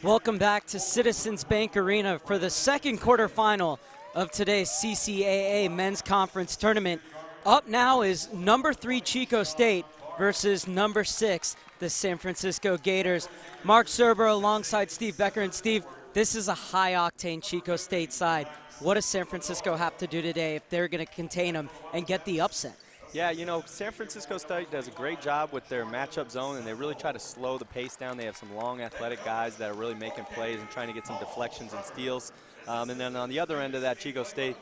Welcome back to Citizens Bank Arena for the second quarterfinal of today's CCAA Men's Conference Tournament. Up now is number 3 Chico State versus number 6, the San Francisco Gators. Mark Serber alongside Steve Becker. And Steve, this is a high-octane Chico State side. What does San Francisco have to do today if they're going to contain them and get the upset? Yeah, you know, San Francisco State does a great job with their matchup zone, and they really try to slow the pace down. They have some long, athletic guys that are really making plays and trying to get some deflections and steals. And then on the other end of that, Chico State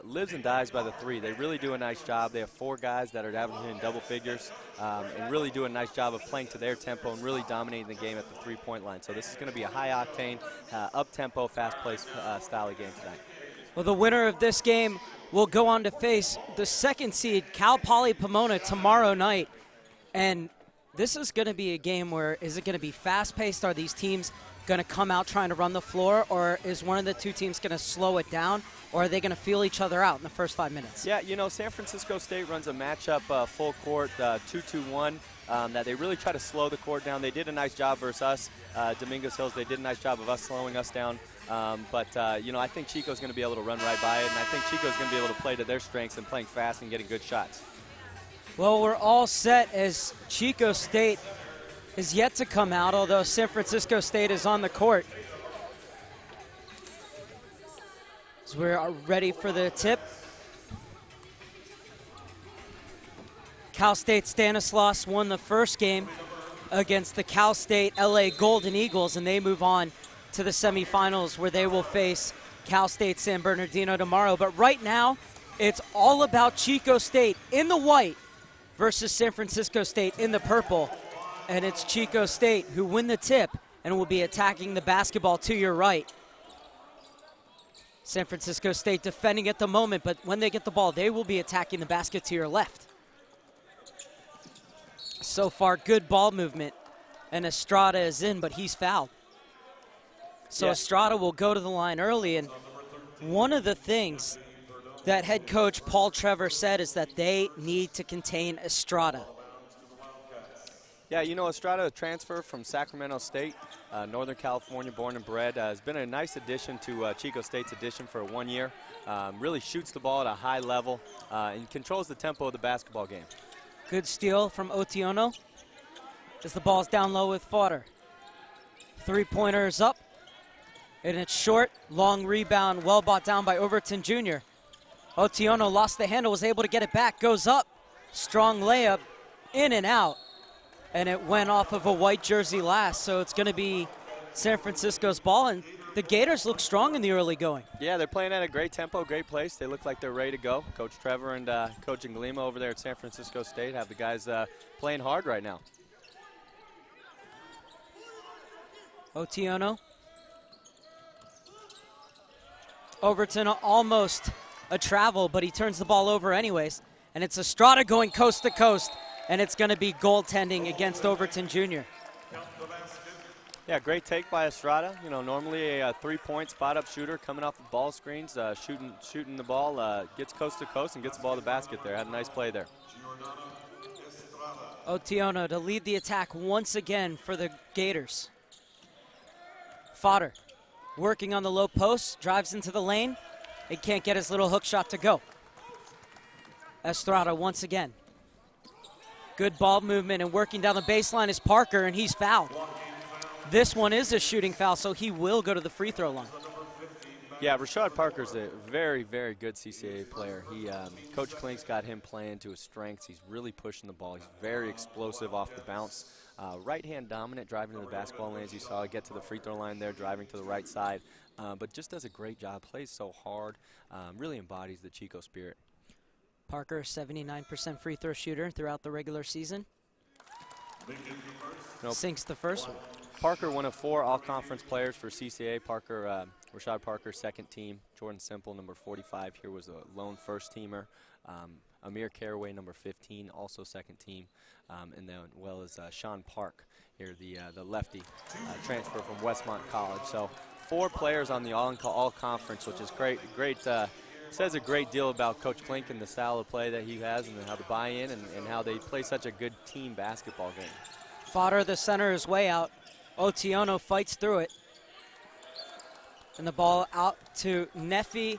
lives and dies by the 3. They really do a nice job. They have 4 guys that are averaging in double figures and really do a nice job of playing to their tempo and really dominating the game at the 3-point line. So this is going to be a high-octane, up-tempo, fast-paced style of game tonight. Well, the winner of this game will go on to face the 2nd seed, Cal Poly Pomona, tomorrow night. And this is going to be a game where, is it going to be fast-paced? Are these teams going to come out trying to run the floor, or is one of the 2 teams going to slow it down, or are they going to feel each other out in the first 5 minutes? Yeah, you know, San Francisco State runs a matchup full court 2-2-1 that they really try to slow the court down. They did a nice job versus us. Domingos Hills, they did a nice job of us slowing us down. You know, I think Chico's going to be able to run right by it, and I think Chico's going to be able to play to their strengths and playing fast and getting good shots. Well, we're all set as Chico State is yet to come out, although San Francisco State is on the court. So we're ready for the tip. Cal State Stanislaus won the first game against the Cal State LA Golden Eagles, and they move on to the semifinals where they will face Cal State San Bernardino tomorrow. But right now, it's all about Chico State in the white versus San Francisco State in the purple. And it's Chico State who win the tip and will be attacking the basketball to your right. San Francisco State defending at the moment, but when they get the ball, they will be attacking the basket to your left. So far, good ball movement. And Estrada is in, but he's fouled. So yeah. Estrada will go to the line early, and one of the things that head coach Paul Trevor said is that they need to contain Estrada. Yeah, you know, Estrada, a transfer from Sacramento State, Northern California, born and bred, has been a nice addition to Chico State's addition for 1 year. Really shoots the ball at a high level and controls the tempo of the basketball game. Good steal from Otiono as the ball's down low with Fodder. 3-pointer is up. And it's short, long rebound, well brought down by Overton Jr. Otiono lost the handle, was able to get it back, goes up. Strong layup, in and out. And it went off of a white jersey last, so it's going to be San Francisco's ball. And the Gators look strong in the early going. Yeah, they're playing at a great tempo, great place. They look like they're ready to go. Coach Trevor and Coach Nglima over there at San Francisco State have the guys playing hard right now. Otiono. Overton almost a travel, but he turns the ball over anyways. And it's Estrada going coast to coast, and it's going to be goaltending against Overton Jr. Yeah, great take by Estrada. You know, normally a 3-point spot-up shooter coming off the ball screens, shooting the ball, gets coast to coast and gets the ball to the basket there. Had a nice play there. Otiono to lead the attack once again for the Gators. Fodder. Working on the low post, drives into the lane. It can't get his little hook shot to go. Estrada once again. Good ball movement, and working down the baseline is Parker, and he's fouled. This one is a shooting foul, so he will go to the free throw line. Yeah, Rashad Parker's a very, very good CCAA player. Coach Klink's got him playing to his strengths. He's really pushing the ball. He's very explosive off the bounce. Right-hand dominant, driving to the basketball lane, as you saw, get to the free throw line there, driving to the right side, but just does a great job, plays so hard, really embodies the Chico spirit. Parker, 79% free throw shooter throughout the regular season. Sinks the first one. Parker, one of 4 all-conference players for CCAA. Rashad Parker, second team. Jordan Simple, number 45, here was a lone first-teamer. Amir Caraway, number 15, also second team. And then, well as Sean Park here, the lefty, transfer from Westmont College. So 4 players on the all-conference, which is great. Says a great deal about Coach Klink and the style of play that he has, and how to buy in, and how they play such a good team basketball game. Fodder, the center, is way out. Otiono fights through it. And the ball out to Nefi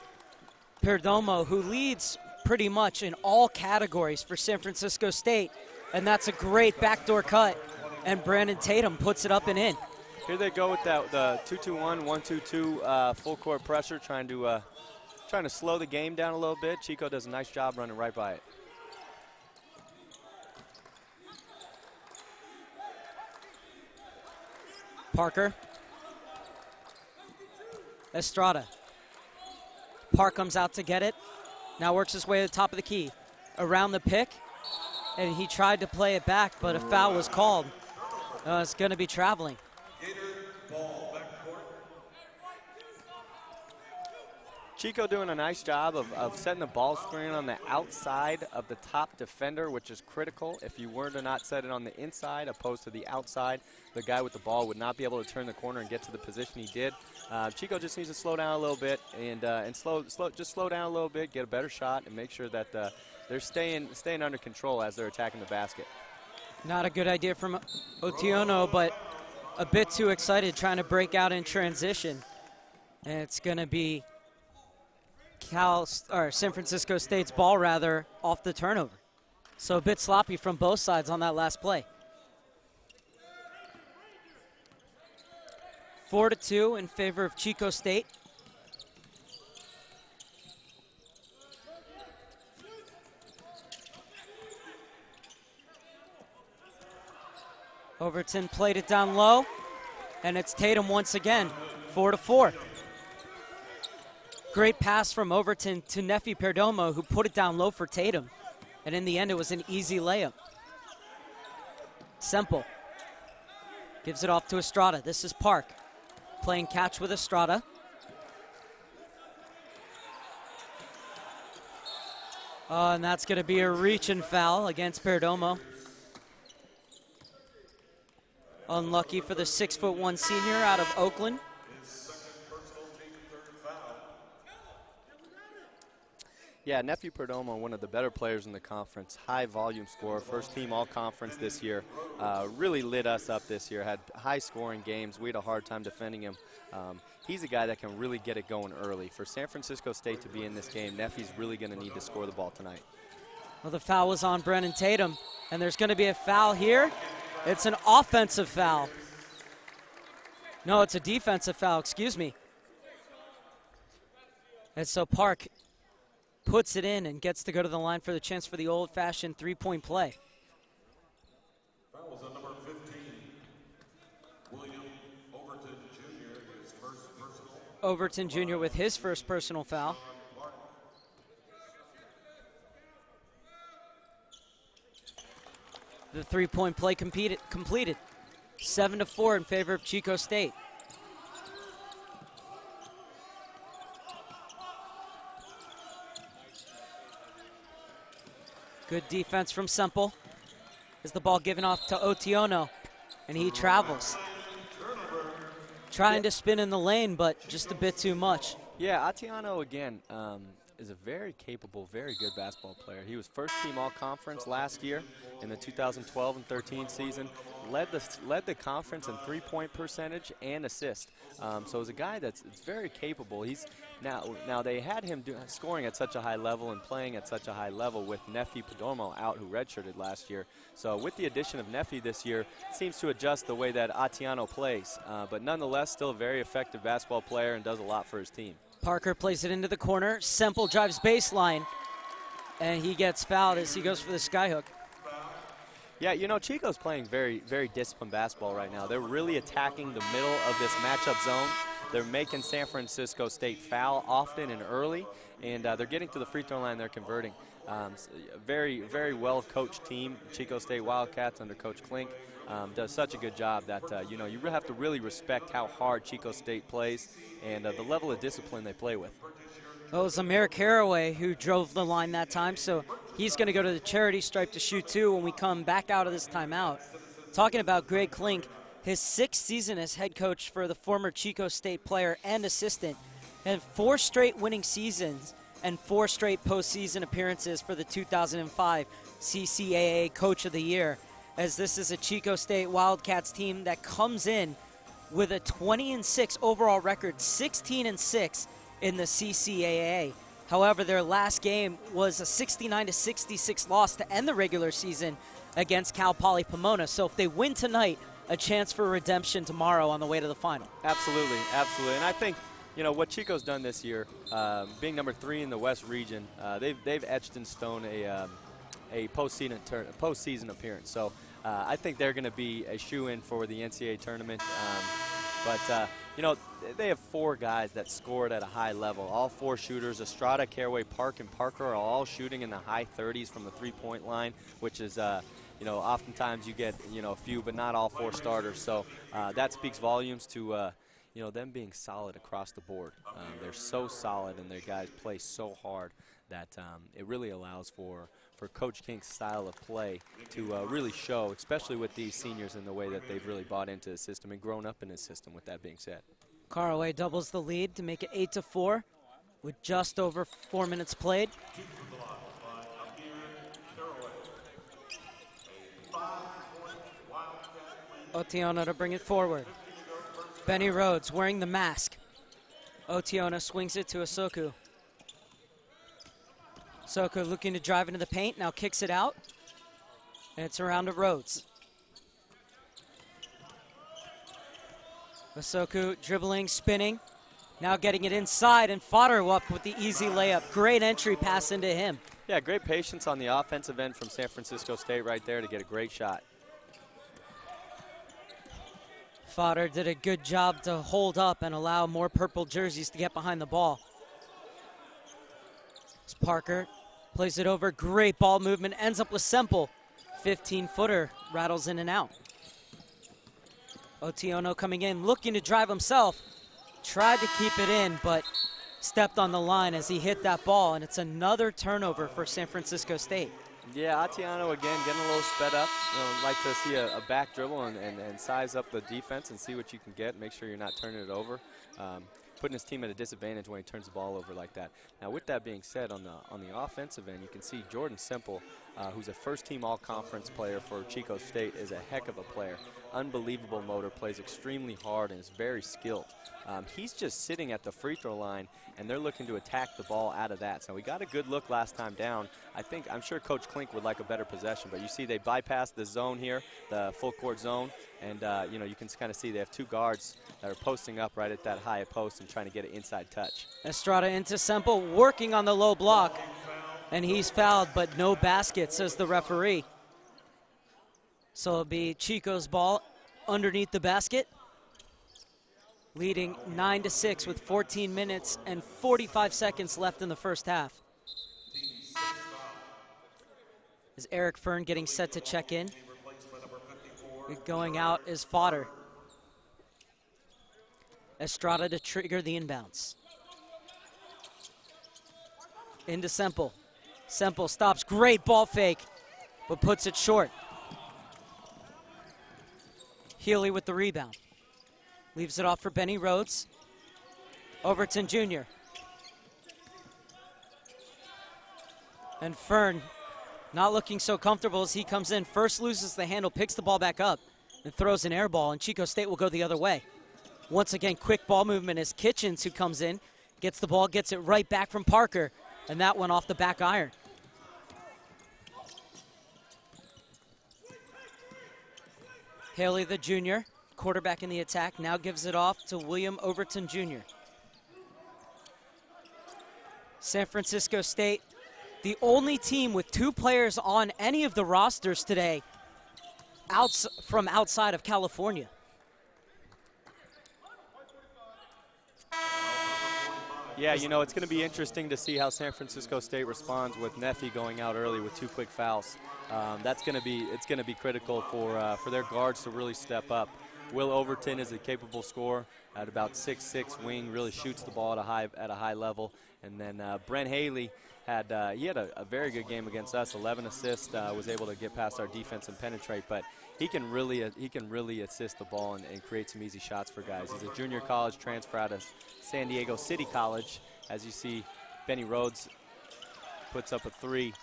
Perdomo, who leads pretty much in all categories for San Francisco State. And that's a great backdoor cut. And Brandon Tatum puts it up and in. Here they go with that the 2-2-1, 1-2-2 full court pressure, trying to slow the game down a little bit. Chico does a nice job running right by it. Parker. Estrada. Park comes out to get it. Now works his way to the top of the key. Around the pick. And he tried to play it back, but a foul was called. It's going to be traveling. Chico doing a nice job of setting the ball screen on the outside of the top defender, which is critical. If you were to not set it on the inside opposed to the outside, the guy with the ball would not be able to turn the corner and get to the position he did. Chico just needs to slow down a little bit and just slow down a little bit, get a better shot, and make sure that they're staying under control as they're attacking the basket. Not a good idea from Otiono, but a bit too excited trying to break out in transition. And it's going to be San Francisco State's ball, rather, off the turnover. So a bit sloppy from both sides on that last play. 4-2 in favor of Chico State. Overton played it down low, and it's Tatum once again, 4-4. Great pass from Overton to Nefi Perdomo, who put it down low for Tatum. And in the end, it was an easy layup. Semple gives it off to Estrada. This is Park playing catch with Estrada. And that's going to be a reach and foul against Perdomo. Unlucky for the 6'1" senior out of Oakland. Yeah, Nefi Perdomo, one of the better players in the conference, high volume scorer, first team all conference this year, really lit us up this year, had high scoring games. We had a hard time defending him. He's a guy that can really get it going early. For San Francisco State to be in this game, Nefi's really going to need to score the ball tonight. Well, the foul was on Brennan Tatum, and there's going to be a foul here. It's an offensive foul. No, it's a defensive foul, excuse me. And so Park puts it in and gets to go to the line for the chance for the old-fashioned three-point play. That was on number 15, William Overton Jr., his first personal. Overton Jr. with his first personal foul. The three-point play completed. 7-4 in favor of Chico State. Good defense from Semple. Is the ball given off to Otiono, and he travels. Trying to spin in the lane, but just a bit too much. Yeah, Otiono, again, is a very capable, very good basketball player. He was first team all-conference last year in the 2012 and 13 season. Led the conference in three-point percentage and assist. So he's a guy that's very capable. He's now they had him scoring at such a high level and playing at such a high level with Nefi Perdomo out, who redshirted last year. So with the addition of Nefi this year, it seems to adjust the way that Otiono plays. But nonetheless, still a very effective basketball player and does a lot for his team. Parker plays it into the corner. Semple drives baseline, and he gets fouled as he goes for the skyhook. Yeah, you know, Chico's playing very, very disciplined basketball right now. They're really attacking the middle of this matchup zone. They're making San Francisco State foul often and early, and they're getting to the free throw line. They're converting. Very, very well-coached team. Chico State Wildcats under Coach Klink does such a good job that, you know, you have to really respect how hard Chico State plays and the level of discipline they play with. Well, it was Amir Caraway who drove the line that time, so he's going to go to the charity stripe to shoot two when we come back out of this timeout. Talking about Greg Klink, his sixth season as head coach for the former Chico State player and assistant, and 4 straight winning seasons and 4 straight postseason appearances for the 2005 CCAA Coach of the Year, as this is a Chico State Wildcats team that comes in with a 20-6 overall record, 16-6 in the CCAA. However, their last game was a 69-66 loss to end the regular season against Cal Poly Pomona. So if they win tonight, a chance for redemption tomorrow on the way to the final. Absolutely, absolutely. And I think, you know, what Chico's done this year, being number 3 in the West region, they've etched in stone a postseason appearance. So I think they're going to be a shoe-in for the NCAA tournament. You know, they have 4 guys that scored at a high level. All 4 shooters, Estrada, Caraway, Park, and Parker, are all shooting in the high 30s from the three-point line, which is, you know, oftentimes you get, you know, a few, but not all 4 starters. So that speaks volumes to, you know, them being solid across the board. They're so solid, and their guys play so hard that it really allows for Coach Kink's style of play to really show, especially with these seniors, in the way that they've really bought into his system and grown up in his system, with that being said. Caraway doubles the lead to make it 8-4 with just over 4 minutes played. Otiona to bring it forward. Benny Rhodes wearing the mask. Otiona swings it to Asoku. Asoku looking to drive into the paint, now kicks it out. And it's around to Rhodes. Asoku dribbling, spinning, now getting it inside, and Fodder up with the easy layup. Great entry pass into him. Yeah, great patience on the offensive end from San Francisco State right there to get a great shot. Fodder did a good job to hold up and allow more purple jerseys to get behind the ball. As Parker plays it over, great ball movement, ends up with Semple. 15-footer rattles in and out. Otiono coming in, looking to drive himself. Tried to keep it in, but stepped on the line as he hit that ball, and it's another turnover for San Francisco State. Yeah, Atiano again getting a little sped up. You know, like to see a back dribble and size up the defense and see what you can get. Make sure you're not turning it over. Putting his team at a disadvantage when he turns the ball over like that. Now, with that being said, on the offensive end, you can see Jordan Semple, who's a first-team all-conference player for Chico State, is a heck of a player. Unbelievable motor, plays extremely hard, and is very skilled. He's just sitting at the free throw line, and they're looking to attack the ball out of that. So we got a good look last time down. I'm sure Coach Klink would like a better possession, but you see they bypassed the zone here, the full court zone, and you know, you can kind of see they have 2 guards that are posting up right at that high post and trying to get an inside touch. Estrada into Semple, working on the low block, and he's fouled, but no basket, says the referee. So it'll be Chico's ball underneath the basket, leading 9-6 with 14 minutes and 45 seconds left in the first half. Is Eric Fern getting set to check in? Going out is Fodder. Estrada to trigger the inbounds. Into Semple. Semple stops, great ball fake, but puts it short. Healy with the rebound. Leaves it off for Benny Rhodes. Overton Jr. And Fern not looking so comfortable as he comes in. First loses the handle, picks the ball back up, and throws an air ball, and Chico State will go the other way. Once again, quick ball movement is Kitchens, who comes in, gets the ball, gets it right back from Parker, and that went off the back iron. Haley, the junior, quarterback in the attack, now gives it off to William Overton Jr. San Francisco State, the only team with 2 players on any of the rosters today from outside of California. Yeah, you know, it's going to be interesting to see how San Francisco State responds with Neffy going out early with 2 quick fouls. It's going to be critical for their guards to really step up. Will Overton is a capable scorer at about 6'6", wing, really shoots the ball at a high level. And then Brent Haley had a very good game against us, 11 assists, was able to get past our defense and penetrate. But he can really assist the ball and create some easy shots for guys. He's a junior college transfer out of San Diego City College. As you see, Benny Rhodes puts up a 3.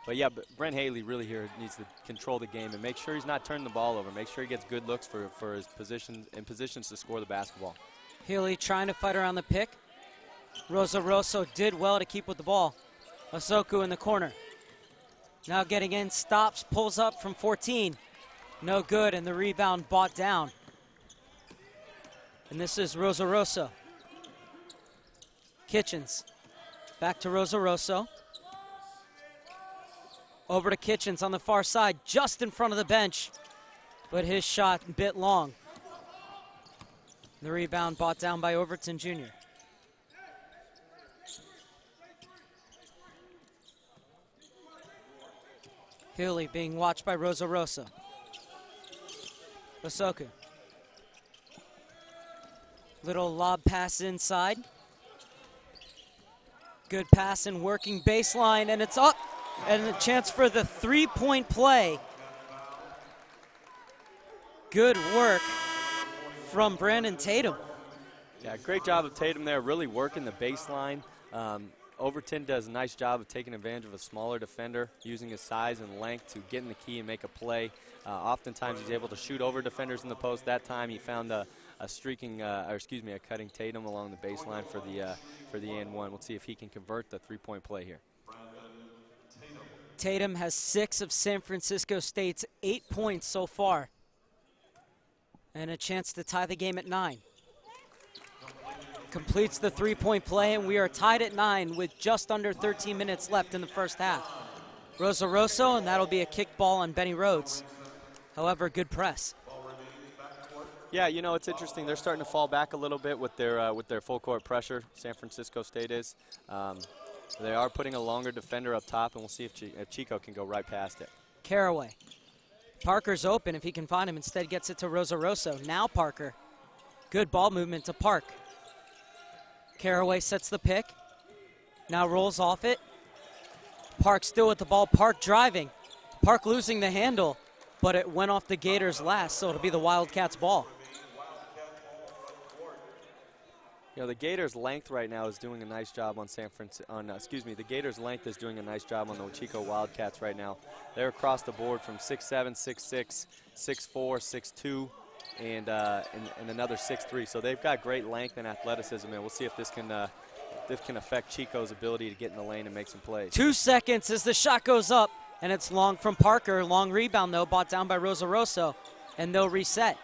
But yeah, Brent Haley really here needs to control the game and make sure he's not turning the ball over. Make sure he gets good looks for his positions to score the basketball. Haley trying to fight around the pick. Rosso did well to keep with the ball. Osoku in the corner. Now getting in, stops, pulls up from 14. No good, and the rebound bought down. And this is Rosso. Kitchens. Back to Rosso. Over to Kitchens on the far side, just in front of the bench. But his shot a bit long. The rebound bought down by Overton Jr. Healy being watched by Rosso. Osoku. Little lob pass inside. Good pass and working baseline, and it's up. And a chance for the three-point play. Good work from Brandon Tatum. Yeah, great job of Tatum there, really working the baseline. Overton does a nice job of taking advantage of a smaller defender, using his size and length to get in the key and make a play. Oftentimes he's able to shoot over defenders in the post. That time he found a cutting Tatum along the baseline for the and one. We'll see if he can convert the three-point play here. Tatum has 6 of San Francisco State's 8 points so far, and a chance to tie the game at 9. Completes the three-point play, and we are tied at 9 with just under 13 minutes left in the first half. Rosso, and that'll be a kick ball on Benny Rhodes. However, good press. Yeah, you know, it's interesting. They're starting to fall back a little bit with their full court pressure. San Francisco State is. They are putting a longer defender up top, and we'll see if Chico can go right past it. Caraway. Parker's open if he can find him. Instead gets it to Rosso. Now Parker. Good ball movement to Park. Caraway sets the pick. Now rolls off it. Park still with the ball. Park driving. Park losing the handle, but it went off the Gators last, so it'll be the Wildcats' ball. You know, the Gators' length right now is doing a nice job on the Gators' length is doing a nice job on the Chico Wildcats right now. They're across the board from 6'7", 6'6", 6'4", 6'2", and another 6'3". So they've got great length and athleticism, and we'll see if this can affect Chico's ability to get in the lane and make some plays. 2 seconds as the shot goes up, and it's long from Parker. Long rebound, though, bought down by Rosso, and they'll reset.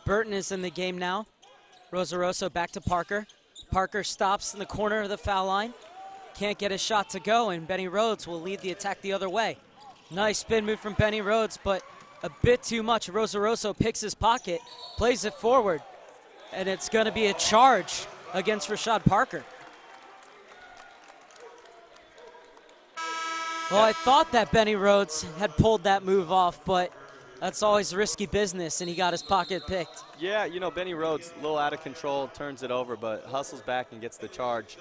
Burton is in the game now. Rosso back to Parker. Parker stops in the corner of the foul line. Can't get his shot to go, and Benny Rhodes will lead the attack the other way. Nice spin move from Benny Rhodes, but a bit too much. Rosso picks his pocket, plays it forward, and it's going to be a charge against Rashad Parker. Well, I thought that Benny Rhodes had pulled that move off, but that's always risky business, and he got his pocket picked. Yeah, you know, Benny Rhodes, a little out of control, turns it over, but hustles back and gets the charge.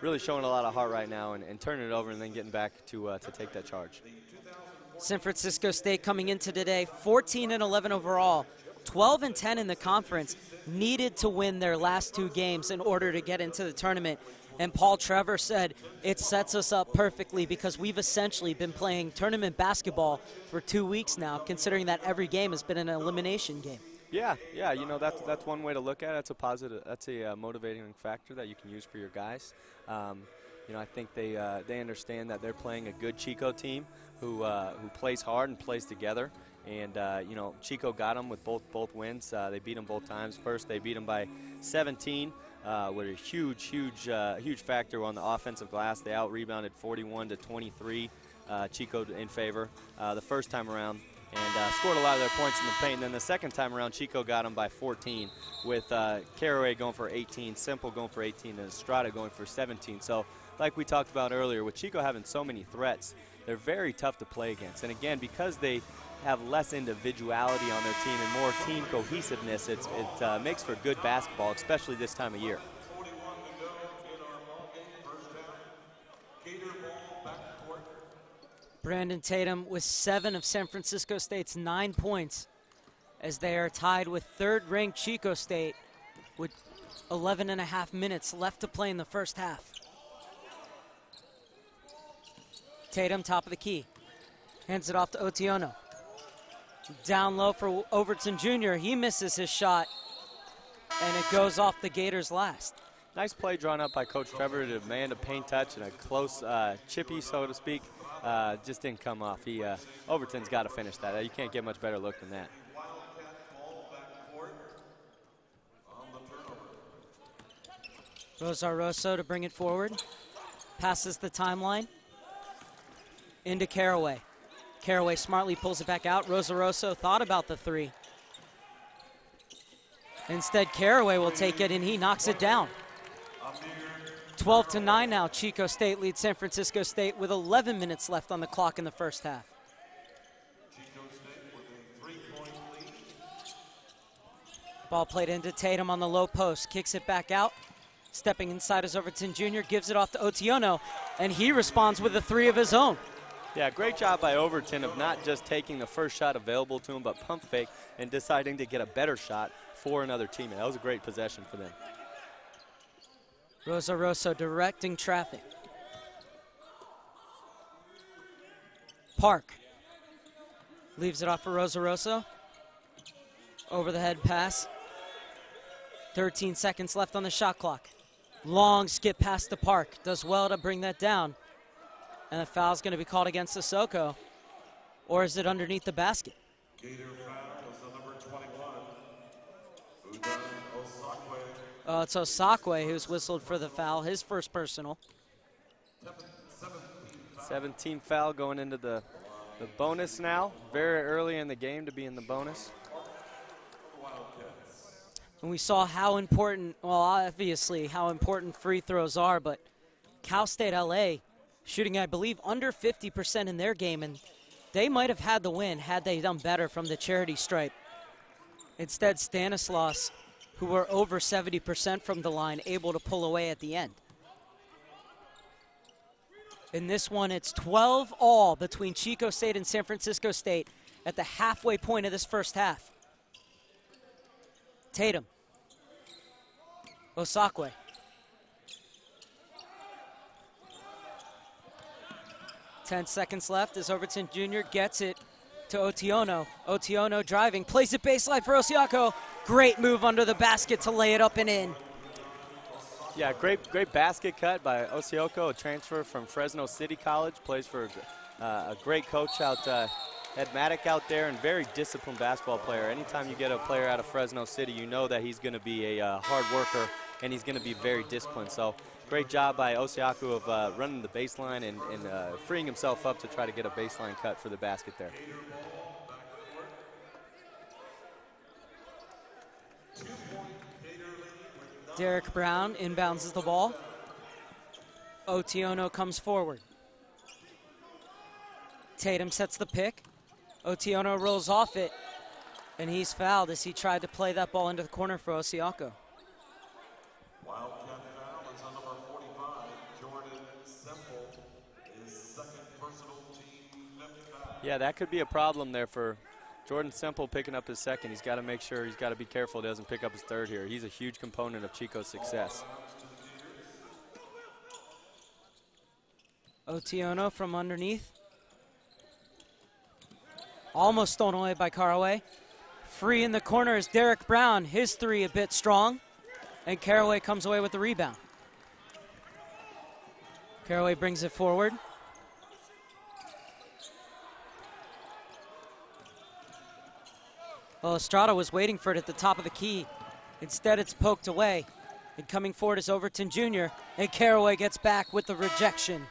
Really showing a lot of heart right now and turning it over and then getting back to take that charge. San Francisco State coming into today 14-11 overall, 12-10 in the conference, needed to win their last 2 games in order to get into the tournament. And Paul Trevor said it sets us up perfectly because we've essentially been playing tournament basketball for 2 weeks now, considering that every game has been an elimination game. Yeah, you know, that's one way to look at it. That's a positive, that's a motivating factor that you can use for your guys. You know, I think they understand that they're playing a good Chico team who plays hard and plays together. And you know, Chico got them with both wins. They beat them both times. First, they beat them by 17. With a huge factor on the offensive glass. They out-rebounded 41-23, Chico in favor the first time around, and scored a lot of their points in the paint. And then the second time around, Chico got them by 14, with Caraway going for 18, Simple going for 18, and Estrada going for 17. So, like we talked about earlier, with Chico having so many threats, they're very tough to play against. And again, because they have less individuality on their team and more team cohesiveness, it makes for good basketball, especially this time of year. Brandon Tatum with 7 of San Francisco State's 9 points as they are tied with third-ranked Chico State with 11.5 minutes left to play in the first half. Tatum, top of the key. Hands it off to Otiono. Down low for Overton Jr. He misses his shot, and it goes off the Gators last. Nice play drawn up by Coach Trevor to demand a paint touch and a close chippy, so to speak. Just didn't come off. Overton's got to finish that. You can't get much better look than that. Rosaroso to bring it forward. Passes the timeline. Into Caraway. Caraway smartly pulls it back out. Rosaroso thought about the three. Instead, Caraway will take it, and he knocks it down. 12-9 now. Chico State leads San Francisco State with 11 minutes left on the clock in the first half. Ball played into Tatum on the low post. Kicks it back out. Stepping inside is Overton Jr. Gives it off to Otiono, and he responds with a three of his own. Yeah, great job by Overton of not just taking the first shot available to him, but pump fake and deciding to get a better shot for another teammate. That was a great possession for them. Rosaroso directing traffic. Park leaves it off for Rosaroso. Over the head pass. 13 seconds left on the shot clock. Long skip past the Park. Does well to bring that down. And the foul's going to be called against Sissoko. Or is it underneath the basket? Gator foul is the number 21. Oh, it's Osakwe who's whistled for the foul, his first personal. 17 foul going into the bonus now. Very early in the game to be in the bonus. And we saw how important, well, obviously how important free throws are, but Cal State LA shooting, I believe, under 50% in their game, and they might have had the win had they done better from the charity stripe. Instead, Stanislaus, who were over 70% from the line, able to pull away at the end. In this one, it's 12-all between Chico State and San Francisco State at the halfway point of this first half. Tatum. Osakwe. Ten seconds left as Overton Jr. gets it to Otiono. Otiono driving, plays it baseline for Osiako. Great move under the basket to lay it up and in. Yeah, great basket cut by Osioko, a transfer from Fresno City College, plays for a great coach out, Ed Maddock out there, and very disciplined basketball player. Anytime you get a player out of Fresno City, you know that he's going to be a hard worker and he's going to be very disciplined. So great job by Osiaku of running the baseline and freeing himself up to try to get a baseline cut for the basket there. Derek Brown inbounds the ball. Otiono comes forward. Tatum sets the pick. Otiono rolls off it, and he's fouled as he tried to play that ball into the corner for Osiako. Wildcat foul is on number 45, Jordan Semple, his second personal team fifth foul. Yeah, that could be a problem there for Jordan Semple picking up his second. He's got to make sure, he's got to be careful he doesn't pick up his third here. He's a huge component of Chico's success. Otiono from underneath. Almost stolen away by Caraway. Free in the corner is Derek Brown. His three a bit strong. And Caraway comes away with the rebound. Caraway brings it forward. Well, Estrada was waiting for it at the top of the key. Instead, it's poked away. And coming forward is Overton Jr. And Caraway gets back with the rejection.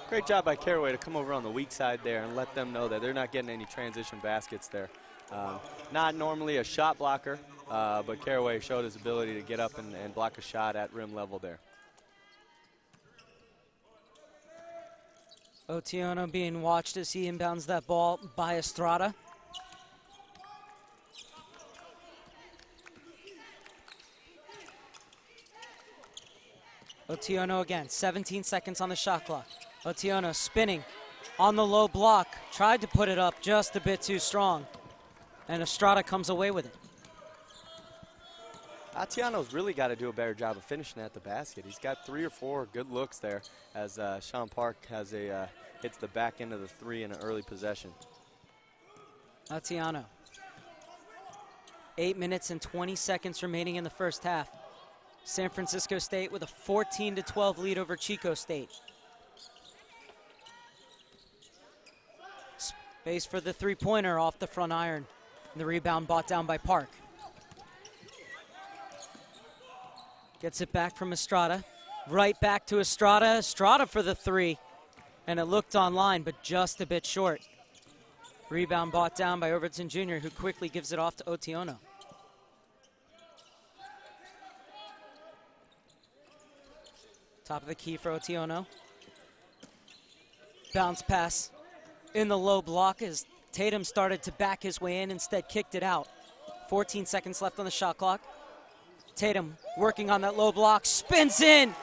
Great job by Caraway to come over on the weak side there and let them know that they're not getting any transition baskets there. Not normally a shot blocker, but Caraway showed his ability to get up and block a shot at rim level there. Otiono being watched as he inbounds that ball by Estrada. Otiono again, 17 seconds on the shot clock. Otiono spinning on the low block, tried to put it up just a bit too strong, and Estrada comes away with it. Atiano's really got to do a better job of finishing at the basket. He's got 3 or 4 good looks there as Sean Park has hits the back end of the 3 in an early possession. Atiano. 8 minutes and 20 seconds remaining in the first half. San Francisco State with a 14-12 lead over Chico State. Space for the three-pointer off the front iron. And the rebound brought down by Park. Gets it back from Estrada. Right back to Estrada. Estrada for the 3. And it looked online, but just a bit short. Rebound brought down by Overton Jr., who quickly gives it off to Otiono. Top of the key for Otiono. Bounce pass in the low block as Tatum started to back his way in, instead kicked it out. 14 seconds left on the shot clock. Tatum working on that low block, spins in,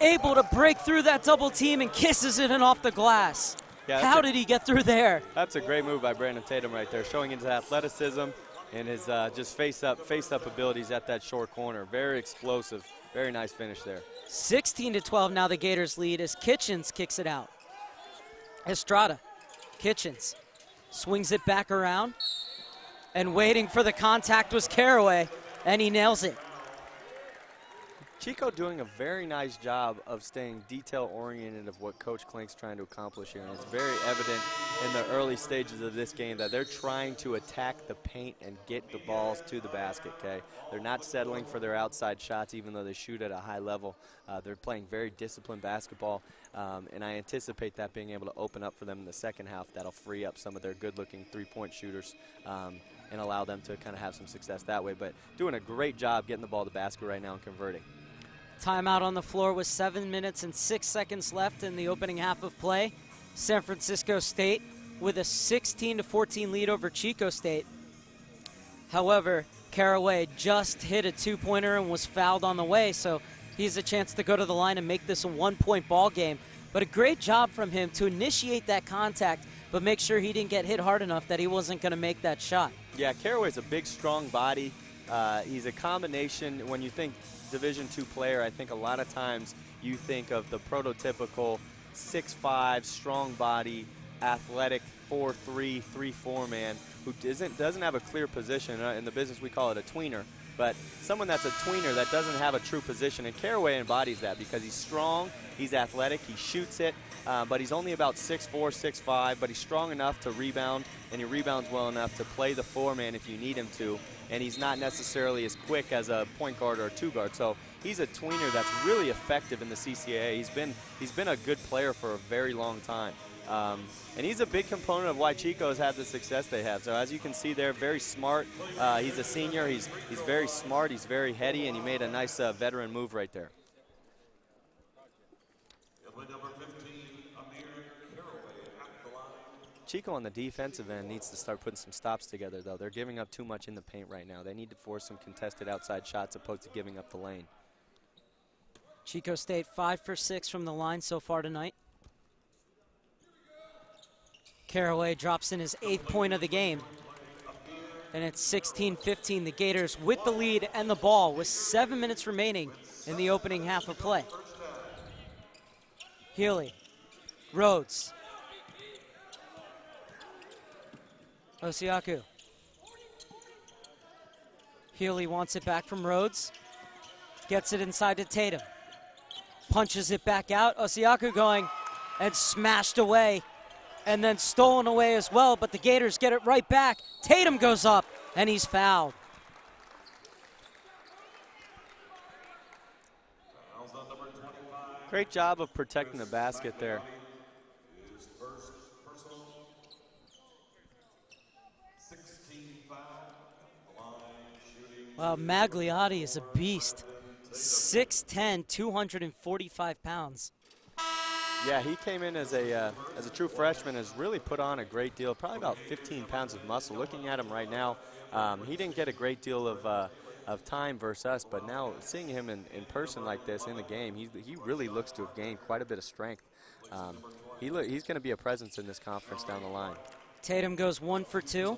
able to break through that double team and kisses it in off the glass. Yeah, how did he get through there? That's a great move by Brandon Tatum right there, showing his athleticism and his just face-up abilities at that short corner. Very explosive, very nice finish there. 16-12 now the Gators lead as Kitchens kicks it out. Estrada, Kitchens swings it back around, and waiting for the contact was Caraway, and he nails it. Chico doing a very nice job of staying detail-oriented of what Coach Klink's trying to accomplish here. And it's very evident in the early stages of this game that they're trying to attack the paint and get the balls to the basket, okay? They're not settling for their outside shots, even though they shoot at a high level. They're playing very disciplined basketball, and I anticipate that being able to open up for them in the second half. That'll free up some of their good-looking three-point shooters and allow them to kind of have some success that way. But doing a great job getting the ball to the basket right now and converting. Timeout on the floor with 7 minutes and 6 seconds left in the opening half of play. San Francisco State with a 16-14 lead over Chico State. However, Caraway just hit a two-pointer and was fouled on the way, so he has a chance to go to the line and make this a one-point ball game. But a great job from him to initiate that contact, but make sure he didn't get hit hard enough that he wasn't going to make that shot. Yeah, Caraway's a big, strong body. He's a combination. When you think Division II player, I think a lot of times you think of the prototypical 6'5", strong body, athletic 4'3", 3'4" man who doesn't have a clear position. In the business we call it a tweener, but someone that's a tweener that doesn't have a true position, and Caraway embodies that because he's strong, he's athletic, he shoots it, but he's only about 6'4", 6'5", but he's strong enough to rebound, and he rebounds well enough to play the four-man if you need him to. And he's not necessarily as quick as a point guard or a two guard. So he's a tweener that's really effective in the CCAA. He's been a good player for a very long time. And he's a big component of why Chico's had the success they have. So as you can see there, very smart. He's a senior. He's very smart. He's very heady, and he made a nice veteran move right there. Chico on the defensive end needs to start putting some stops together, though. They're giving up too much in the paint right now. They need to force some contested outside shots opposed to giving up the lane. Chico State 5 for 6 from the line so far tonight. Caraway drops in his 8th point of the game. And it's 16-15. The Gators with the lead and the ball with 7 minutes remaining in the opening half of play. Healy, Rhodes, Osiaku. Healy wants it back from Rhodes. Gets it inside to Tatum. Punches it back out. Osiaku going and smashed away. And then stolen away as well, but the Gators get it right back. Tatum goes up, and he's fouled. Great job of protecting the basket there. Wow, Magliotti is a beast. 6'10", 245 pounds. Yeah, he came in as a true freshman, has really put on a great deal, probably about 15 pounds of muscle. Looking at him right now, he didn't get a great deal of time versus us, but now seeing him in person like this in the game, he really looks to have gained quite a bit of strength. He's going to be a presence in this conference down the line. Tatum goes 1 for 2.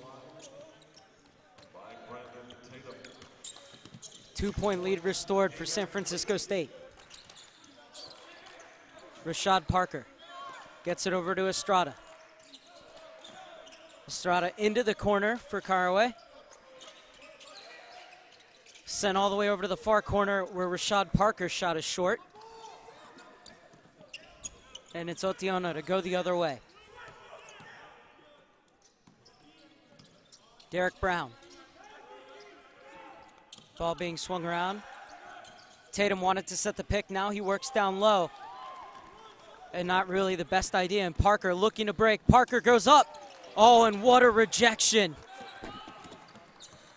2-point lead restored for San Francisco State. Rashad Parker gets it over to Estrada. Estrada into the corner for Caraway. Sent all the way over to the far corner where Rashad Parker's shot is short. And it's Otiono to go the other way. Derek Brown. Ball being swung around. Tatum wanted to set the pick. Now he works down low. And not really the best idea. And Parker looking to break. Parker goes up. Oh, and what a rejection.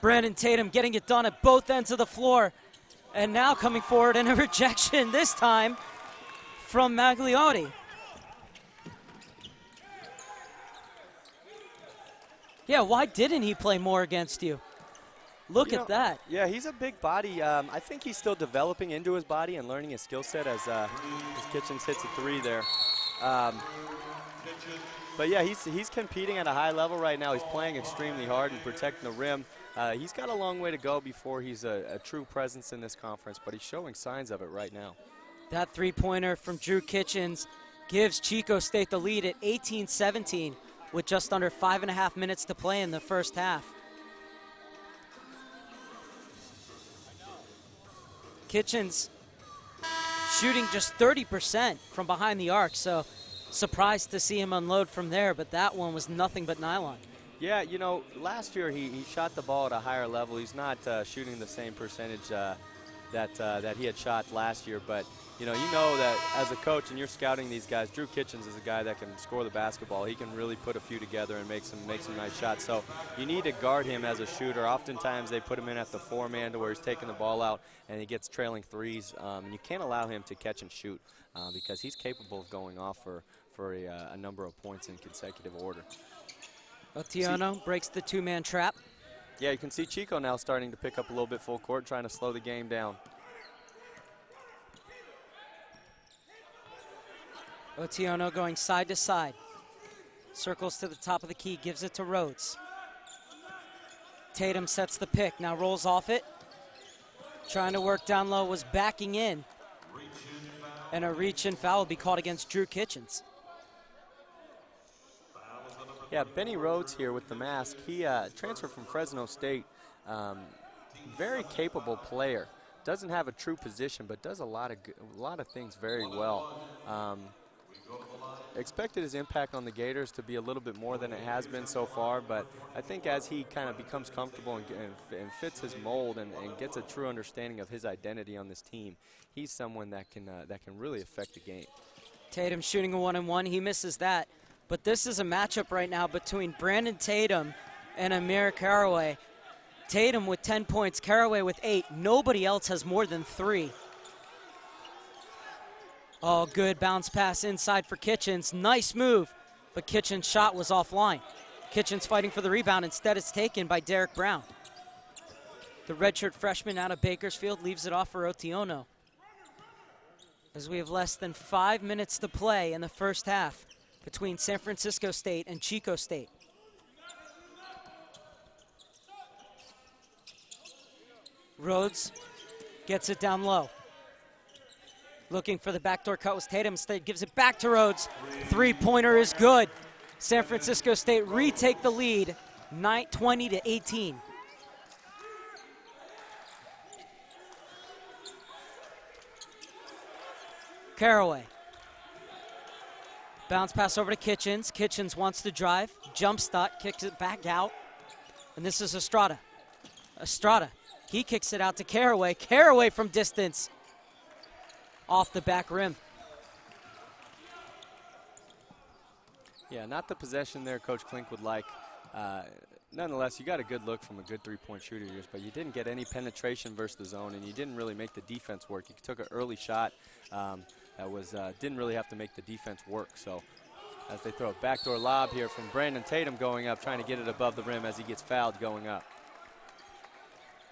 Brandon Tatum getting it done at both ends of the floor. And now coming forward in a rejection, this time from Magliotti. Yeah, why didn't he play more against you? Look at that. Yeah, he's a big body. I think he's still developing into his body and learning his skill set as Kitchens hits a three there. But yeah, he's competing at a high level right now. He's playing extremely hard and protecting the rim. He's got a long way to go before he's a true presence in this conference, but he's showing signs of it right now. That three-pointer from Drew Kitchens gives Chico State the lead at 18-17 with just under 5.5 minutes to play in the first half. Kitchens shooting just 30% from behind the arc, so surprised to see him unload from there, but that one was nothing but nylon. Yeah, you know, last year he shot the ball at a higher level. He's not shooting the same percentage that he had shot last year, but you know that as a coach and you're scouting these guys, Drew Kitchens is a guy that can score the basketball. He can really put a few together and make some nice shots. So you need to guard him as a shooter. Oftentimes they put him in at the four-man to where he's taking the ball out and he gets trailing threes. You can't allow him to catch and shoot because he's capable of going off for a number of points in consecutive order. Otiono breaks the two-man trap. Yeah, you can see Chico now starting to pick up a little bit full court, trying to slow the game down. Otiono going side to side. Circles to the top of the key, gives it to Rhodes. Tatum sets the pick, now rolls off it. Trying to work down low, was backing in. And a reach-in foul will be called against Drew Kitchens. Yeah, Benny Rhodes here with the mask. He transferred from Fresno State. Very capable player. Doesn't have a true position, but does a lot of things very well. Expected his impact on the Gators to be a little bit more than it has been so far, but I think as he kind of becomes comfortable and fits his mold and gets a true understanding of his identity on this team, he's someone that can really affect the game. Tatum shooting a 1-and-1, he misses that. But this is a matchup right now between Brandon Tatum and Amir Caraway. Tatum with 10 points, Caraway with 8. Nobody else has more than 3. Oh, good bounce pass inside for Kitchens. Nice move, but Kitchens' shot was offline. Kitchens fighting for the rebound. Instead, it's taken by Derek Brown. The redshirt freshman out of Bakersfield leaves it off for Otiono. As we have less than 5 minutes to play in the first half between San Francisco State and Chico State. Rhodes gets it down low. Looking for the backdoor cut was Tatum. Instead gives it back to Rhodes. Three-pointer is good. San Francisco State retake the lead, 20-18. Caraway. Bounce pass over to Kitchens. Kitchens wants to drive. Jump stop, kicks it back out. And this is Estrada. Estrada. He kicks it out to Caraway. Caraway from distance. Off the back rim. Yeah, not the possession there Coach Klink would like. Nonetheless, you got a good look from a good three-point shooter here, but you didn't get any penetration versus the zone, and you didn't really make the defense work. You took an early shot that didn't really have to make the defense work. So as they throw a backdoor lob here from Brandon Tatum going up, trying to get it above the rim as he gets fouled going up.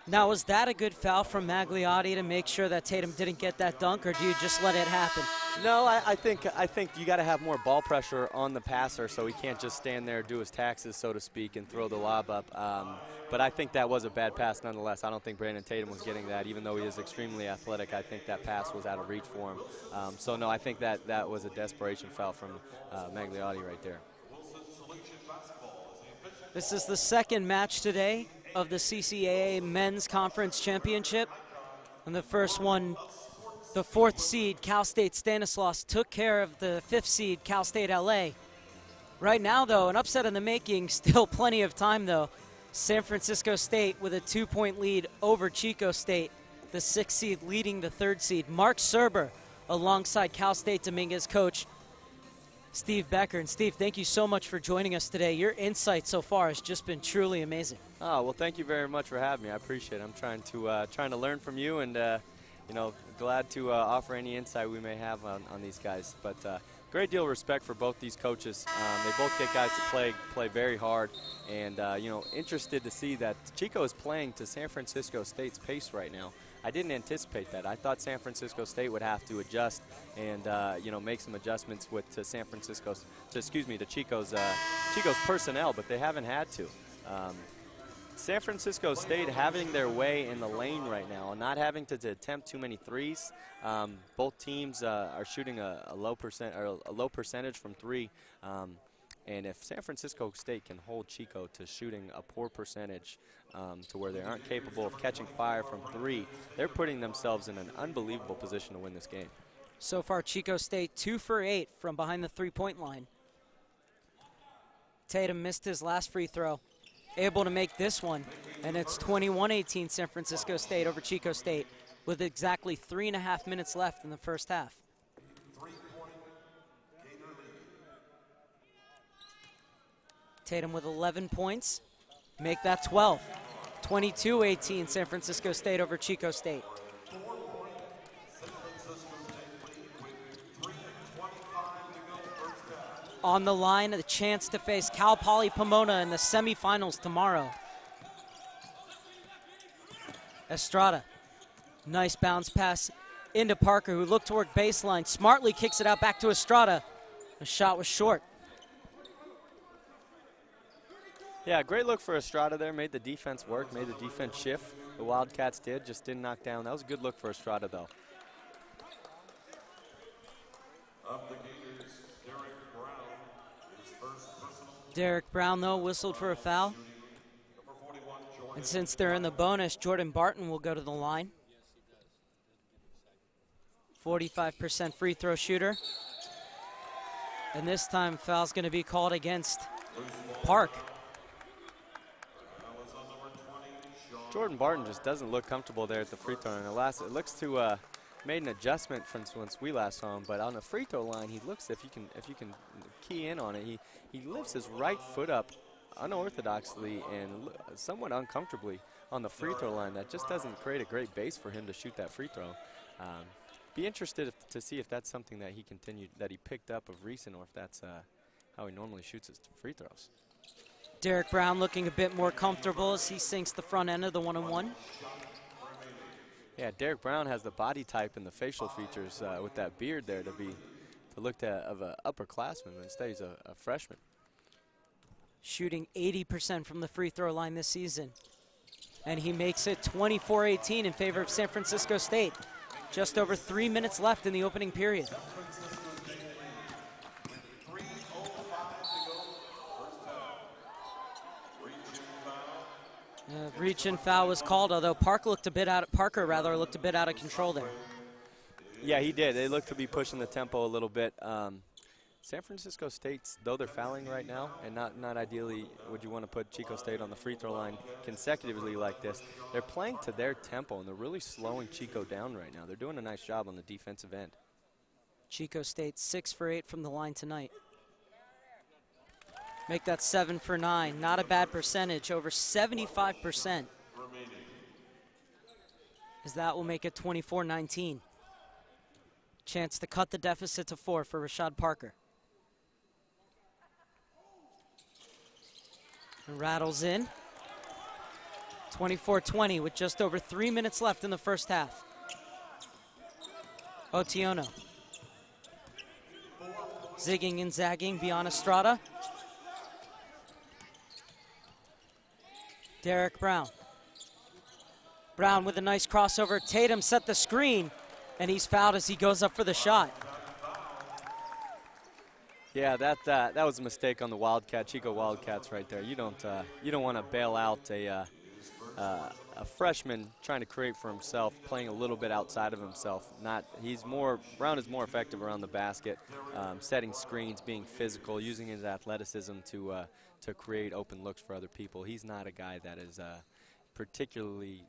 Now, was that a good foul from Magliotti to make sure that Tatum didn't get that dunk, or do you just let it happen? No, I think you got to have more ball pressure on the passer, so he can't just stand there, do his taxes, so to speak, and throw the lob up. But I think that was a bad pass nonetheless. I don't think Brandon Tatum was getting that, even though he is extremely athletic. I think that pass was out of reach for him. So no, I think that was a desperation foul from Magliotti right there. This is the second match today of the CCAA Men's Conference Championship. And the first one, the 4th seed, Cal State Stanislaus, took care of the 5th seed, Cal State LA. Right now, though, an upset in the making. Still plenty of time, though. San Francisco State with a 2-point lead over Chico State, the 6th seed leading the 3rd seed. Mark Serber alongside Cal State Dominguez coach Steve Becker. And Steve, thank you so much for joining us today. Your insight so far has just been truly amazing. Oh, well, thank you very much for having me. I appreciate it. I'm trying to learn from you, and you know, glad to offer any insight we may have on these guys. But great deal of respect for both these coaches. They both get guys to play very hard, and you know, interested to see that Chico is playing to San Francisco State's pace right now. I didn't anticipate that. I thought San Francisco State would have to adjust and you know, make some adjustments to Chico's personnel, but they haven't had to. San Francisco State having their way in the lane right now, not having to attempt too many threes. Both teams are shooting a low percentage from three. And if San Francisco State can hold Chico to shooting a poor percentage to where they aren't capable of catching fire from three, they're putting themselves in an unbelievable position to win this game. So far, Chico State 2 for 8 from behind the 3-point line. Tatum missed his last free throw, able to make this one, and it's 21-18 San Francisco State over Chico State with exactly 3.5 minutes left in the first half. Tatum with 11 points, make that 12. 22-18 San Francisco State over Chico State. On the line, a chance to face Cal Poly Pomona in the semifinals tomorrow. Estrada, nice bounce pass into Parker, who looked toward baseline, smartly kicks it out back to Estrada. The shot was short. Yeah, great look for Estrada there. Made the defense work, made the defense shift. The Wildcats did, just didn't knock down. That was a good look for Estrada, though. Derek Brown, though, whistled for a foul. And since they're in the bonus, Jordan Barton will go to the line. 45% free throw shooter. And this time, foul's going to be called against Park. Jordan Barton just doesn't look comfortable there at the free throw line. It looks to made an adjustment from once we last saw him, but on the free throw line, he looks, if you can key in on it, he lifts his right foot up unorthodoxly and somewhat uncomfortably on the free throw line. That just doesn't create a great base for him to shoot that free throw. Be interested to see if that's something that he picked up of recent, or if that's how he normally shoots his free throws. Derek Brown looking a bit more comfortable as he sinks the front end of the one-on-one. Yeah, Derek Brown has the body type and the facial features with that beard there to look of an upperclassman, but instead he's a freshman. Shooting 80% from the free throw line this season. And he makes it 24-18 in favor of San Francisco State. Just over 3 minutes left in the opening period. Reach and foul was called, although Parker looked a bit out of control there. Yeah, he did. They looked to be pushing the tempo a little bit. San Francisco State's, though they're fouling right now, and not ideally would you want to put Chico State on the free throw line consecutively like this, they're playing to their tempo, and they're really slowing Chico down right now. They're doing a nice job on the defensive end. Chico State 6 for 8 from the line tonight. Make that 7 for 9. Not a bad percentage, over 75%. As that will make it 24-19. Chance to cut the deficit to 4 for Rashad Parker. And rattles in. 24-20 with just over 3 minutes left in the first half. Otiono. Zigging and zagging beyond Estrada. Derek Brown. Brown with a nice crossover. Tatum set the screen, and he's fouled as he goes up for the shot. Yeah, that was a mistake on the Wildcat, Chico Wildcats right there. You don't want to bail out a freshman trying to create for himself, playing a little bit outside of himself. Brown is more effective around the basket, setting screens, being physical, using his athleticism to create open looks for other people. He's not a guy that is particularly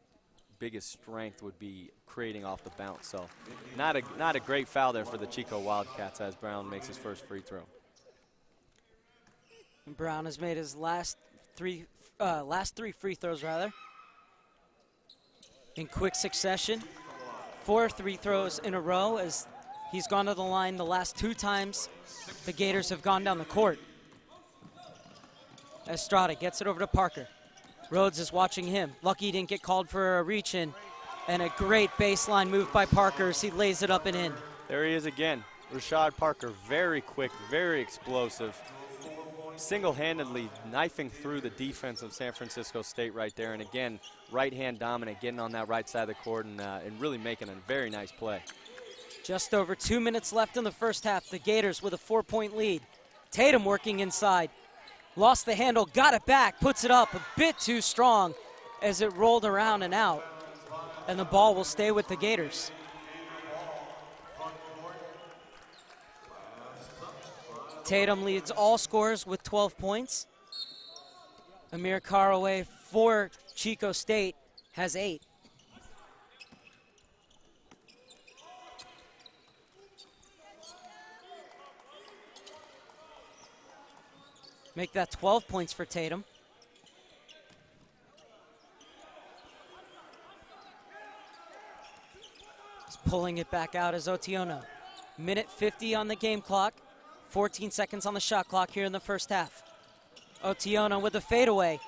biggest strength would be creating off the bounce. So not a great foul there for the Chico Wildcats as Brown makes his first free throw. And Brown has made his last three free throws in quick succession. 4 free throws in a row as he's gone to the line the last 2 times the Gators have gone down the court. Estrada gets it over to Parker. Rhodes is watching him. Lucky he didn't get called for a reach-in. And a great baseline move by Parker as he lays it up and in. There he is again. Rashad Parker, very quick, very explosive. Single-handedly knifing through the defense of San Francisco State right there. And again, right-hand dominant, getting on that right side of the court and really making a very nice play. Just over 2 minutes left in the first half. The Gators with a 4-point lead. Tatum working inside. Lost the handle, got it back, puts it up a bit too strong as it rolled around and out. And the ball will stay with the Gators. Tatum leads all scorers with 12 points. Amir Caraway for Chico State has 8. Make that 12 points for Tatum. He's pulling it back out as Otiono. Minute 50 on the game clock. 14 seconds on the shot clock here in the first half. Otiono with a fadeaway.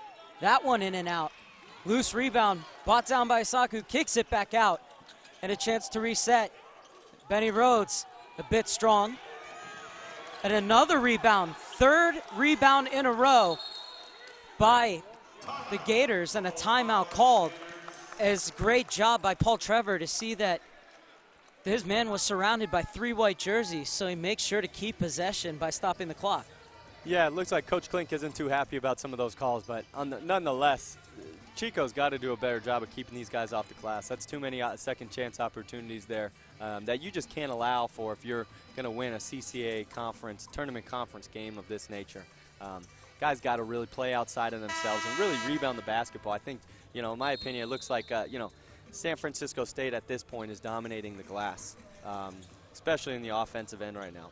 That one in and out. Loose rebound, brought down by Saku, kicks it back out. And a chance to reset. Benny Rhodes, a bit strong. And another rebound, 3rd rebound in a row by the Gators, and a timeout called. As great job by Paul Trevor to see that his man was surrounded by 3 white jerseys, so he makes sure to keep possession by stopping the clock. Yeah, it looks like Coach Klink isn't too happy about some of those calls, but nonetheless, Chico's got to do a better job of keeping these guys off the glass. That's too many second chance opportunities there that you just can't allow for if you're going to win a CCAA tournament conference game of this nature. Guys got to really play outside of themselves and really rebound the basketball. I think, in my opinion, it looks like, San Francisco State at this point is dominating the glass, especially in the offensive end right now.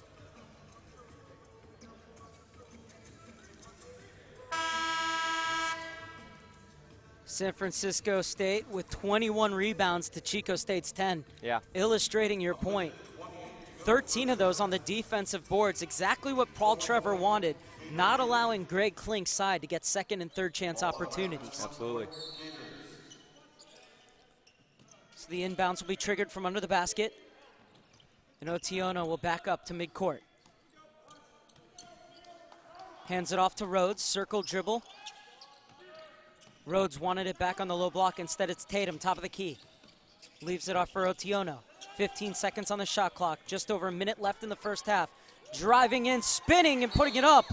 San Francisco State with 21 rebounds to Chico State's 10. Yeah. Illustrating your point. 13 of those on the defensive boards, exactly what Paul Trevor wanted, not allowing Greg Klink's side to get second and third chance opportunities. Absolutely. So the inbounds will be triggered from under the basket, and Otiono will back up to midcourt. Hands it off to Rhodes, circle dribble. Rhodes wanted it back on the low block. Instead, it's Tatum, top of the key. Leaves it off for Otiono. 15 seconds on the shot clock. Just over a minute left in the first half. Driving in, spinning, and putting it up.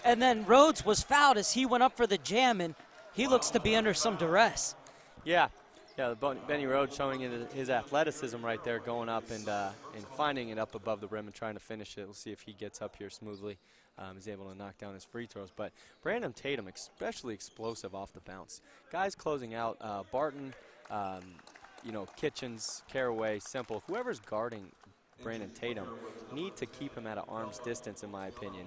And then Rhodes was fouled as he went up for the jam, and he looks to be under some duress. Yeah, Benny Rhodes showing his athleticism right there, going up and finding it up above the rim and trying to finish it. We'll see if he gets up here smoothly. He's able to knock down his free throws. But Brandon Tatum, especially explosive off the bounce. Guys closing out, Barton, Kitchens, Caraway, Simple, whoever's guarding Brandon Tatum, need to keep him at an arm's distance, in my opinion.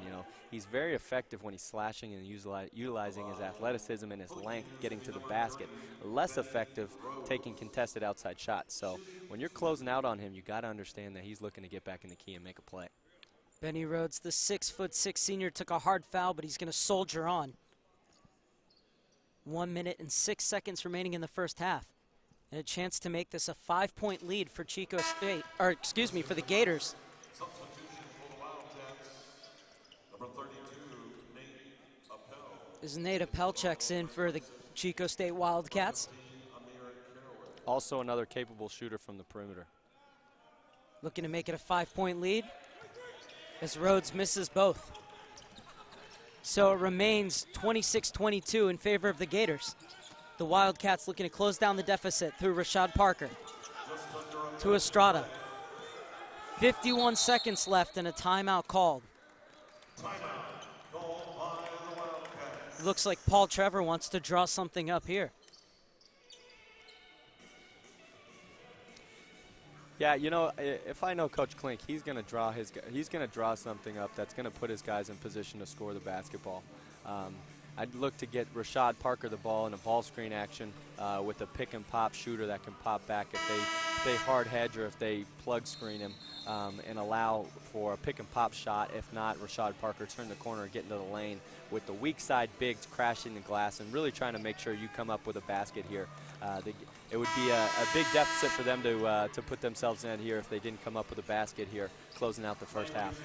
He's very effective when he's slashing and utilizing his athleticism and his length, getting to the basket. Less effective taking contested outside shots. So when you're closing out on him, you got to understand that he's looking to get back in the key and make a play. Benny Rhodes, the 6'6" senior, took a hard foul, but he's going to soldier on. 1 minute and 6 seconds remaining in the first half. And a chance to make this a 5-point lead for Chico State, for the Gators. As Nada Pelchek's in for the Chico State Wildcats. Also another capable shooter from the perimeter. Looking to make it a 5-point lead as Rhodes misses both. So it remains 26-22 in favor of the Gators. The Wildcats looking to close down the deficit through Rashad Parker to Estrada. 51 seconds left and a timeout called. Looks like Paul Trevor wants to draw something up here. Yeah, you know, if I know Coach Klink, he's going to draw something up that's going to put his guys in position to score the basketball. I'd look to get Rashad Parker the ball in a ball screen action with a pick and pop shooter that can pop back if they hard hedge or if they plug screen him, and allow for a pick and pop shot. If not, Rashad Parker turn the corner and get into the lane with the weak side bigs crashing the glass and really trying to make sure you come up with a basket here. It would be a big deficit for them to put themselves in here if they didn't come up with a basket here, closing out the first half.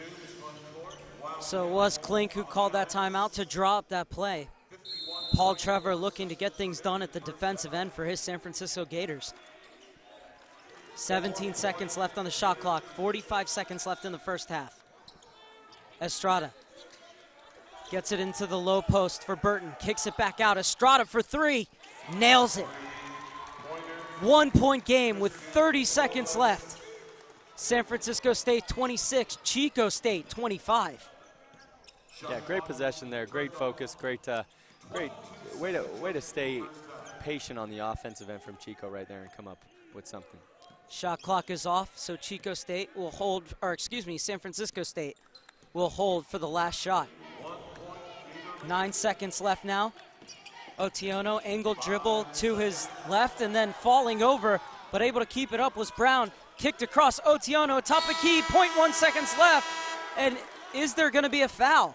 So it was Klink who called that timeout to draw up that play. Paul Trevor looking to get things done at the defensive end for his San Francisco Gators. 17 seconds left on the shot clock, 45 seconds left in the first half. Estrada gets it into the low post for Burton, kicks it back out. Estrada for three, nails it. 1-point game with 30 seconds left. San Francisco State 26, Chico State 25. Yeah, great possession there, great focus, great way to stay patient on the offensive end from Chico right there and come up with something. Shot clock is off, so Chico State will hold, or excuse me, San Francisco State will hold for the last shot. 9 seconds left now. Otiono, angle dribble to his left and then falling over, but able to keep it up was Brown. Kicked across Otiono, top of key, 0.1 seconds left. And is there going to be a foul?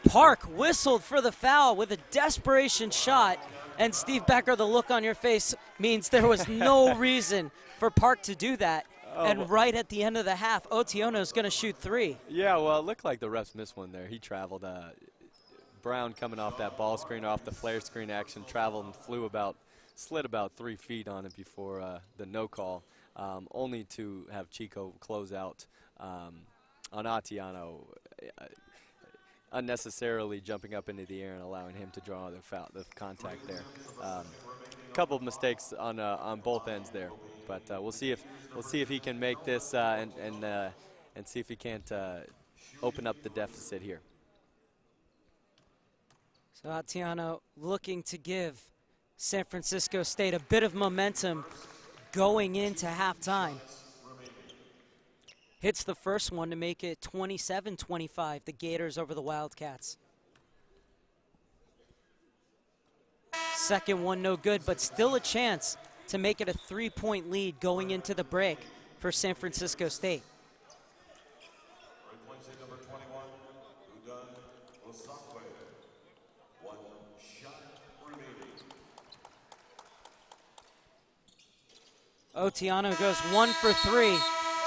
Park whistled for the foul with a desperation shot. And Steve Becker, the look on your face means there was no reason for Park to do that. And right at the end of the half, Otiono is going to shoot three. Yeah, well, it looked like the refs missed one there. He traveled. Brown coming off that ball screen, off the flare screen action, traveled and slid about 3 feet on it before the no call, only to have Chico close out on Otiono, unnecessarily jumping up into the air and allowing him to draw the contact there. A couple of mistakes on both ends there, but we'll see if he can make this and see if he can't open up the deficit here. So Otiono looking to give San Francisco State a bit of momentum going into halftime. Hits the first one to make it 27-25, the Gators over the Wildcats. Second one no good, but still a chance to make it a 3-point lead going into the break for San Francisco State. Otiono goes 1 for 3,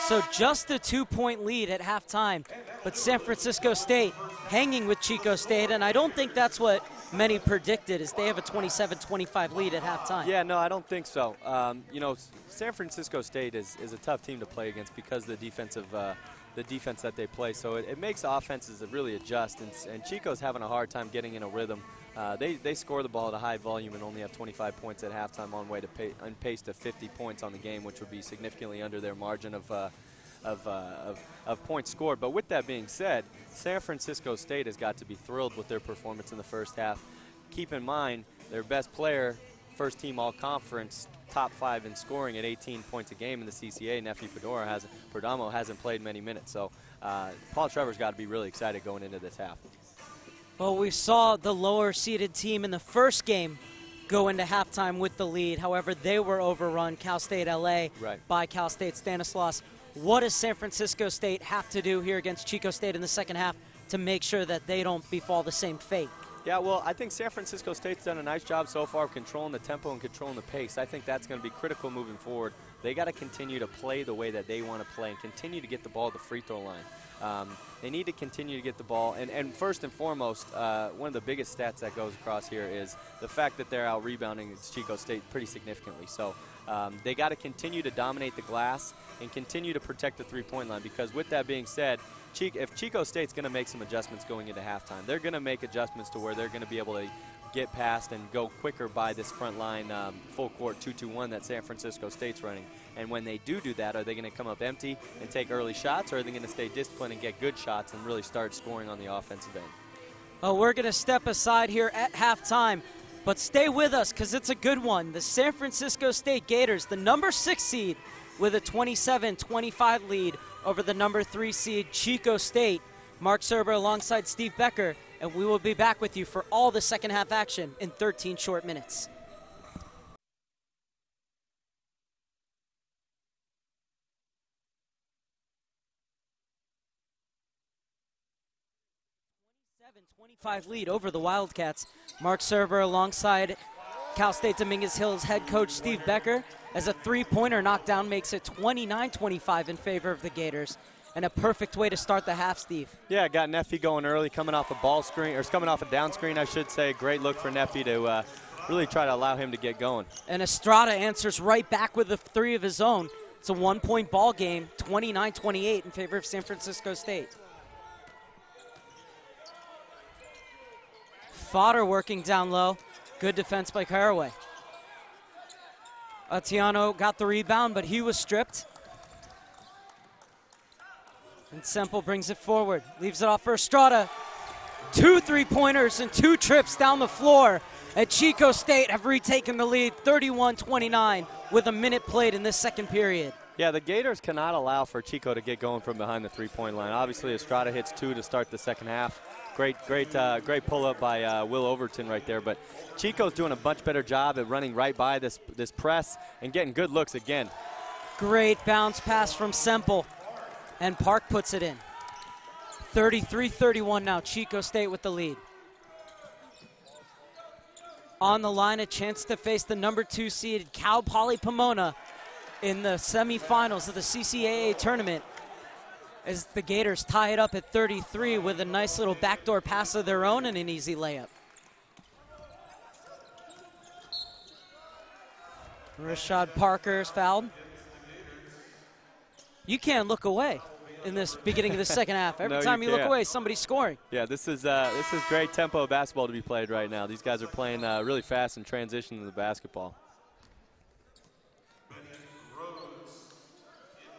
so just a 2-point lead at halftime. But San Francisco State hanging with Chico State, and I don't think that's what many predicted, is they have a 27-25 lead at halftime. Yeah, no, I don't think so. You know, San Francisco State is a tough team to play against because of the defense that they play. So it makes offenses really adjust, and Chico's having a hard time getting in a rhythm. They score the ball at a high volume and only have 25 points at halftime on way to pace to 50 points on the game, which would be significantly under their margin of points scored. But with that being said, San Francisco State has got to be thrilled with their performance in the first half. Keep in mind, their best player, first team all-conference, top 5 in scoring at 18 points a game in the CCAA, Nefi Perdomo hasn't played many minutes. So Paul Trevor's got to be really excited going into this half. Well, we saw the lower-seeded team in the first game go into halftime with the lead. However, they were overrun, Cal State LA, by Cal State Stanislaus. What does San Francisco State have to do here against Chico State in the second half to make sure that they don't befall the same fate? Yeah, well, I think San Francisco State's done a nice job so far of controlling the tempo and controlling the pace. I think that's going to be critical moving forward. They got to continue to play the way that they want to play and continue to get the ball at the free throw line. They need to continue to get the ball. And first and foremost, one of the biggest stats that goes across here is the fact that they're out rebounding Chico State pretty significantly. So they got to continue to dominate the glass and continue to protect the three-point line, because with that being said, if Chico State's going to make some adjustments going into halftime, they're going to make adjustments to where they're going to be able to get past and go quicker by this front line full court 2-2-1 that San Francisco State's running. And when they do that, are they going to come up empty and take early shots, or are they going to stay disciplined and get good shots and really start scoring on the offensive end? Oh, we're going to step aside here at halftime, but stay with us because it's a good one. The San Francisco State Gators, the number 6 seed, with a 27-25 lead over the number 3 seed Chico State. Mark Serber alongside Steve Becker, and we will be back with you for all the second half action in 13 short minutes. Lead over the Wildcats. Mark Serber alongside Cal State Dominguez Hills head coach Steve Becker, as a three-pointer knockdown makes it 29-25 in favor of the Gators. And a perfect way to start the half, Steve. Yeah, got Neffy going early, coming off a ball screen, or coming off a down screen, I should say. Great look for Neffy to really try to allow him to get going. And Estrada answers right back with a 3 of his own. It's a 1-point ball game, 29-28 in favor of San Francisco State. Fodder working down low. Good defense by Caraway. Atiano got the rebound, but he was stripped. And Semple brings it forward. Leaves it off for Estrada. 2 3-pointers and 2 trips down the floor. And Chico State have retaken the lead, 31-29, with a minute played in this second period. Yeah, the Gators cannot allow for Chico to get going from behind the three-point line. Obviously, Estrada hits 2 to start the second half. Great pull-up by Will Overton right there. But Chico's doing a much better job at running right by this press and getting good looks again. Great bounce pass from Semple, and Park puts it in. 33-31 now, Chico State with the lead. On the line, a chance to face the number 2 seeded Cal Poly Pomona in the semifinals of the CCAA tournament, as the Gators tie it up at 33 with a nice little backdoor pass of their own and an easy layup. Rashad Parker is fouled. You can't look away in this beginning of the second half. Every time you look away, somebody's scoring. Yeah, this is great tempo of basketball to be played right now. These guys are playing really fast and transition to the basketball.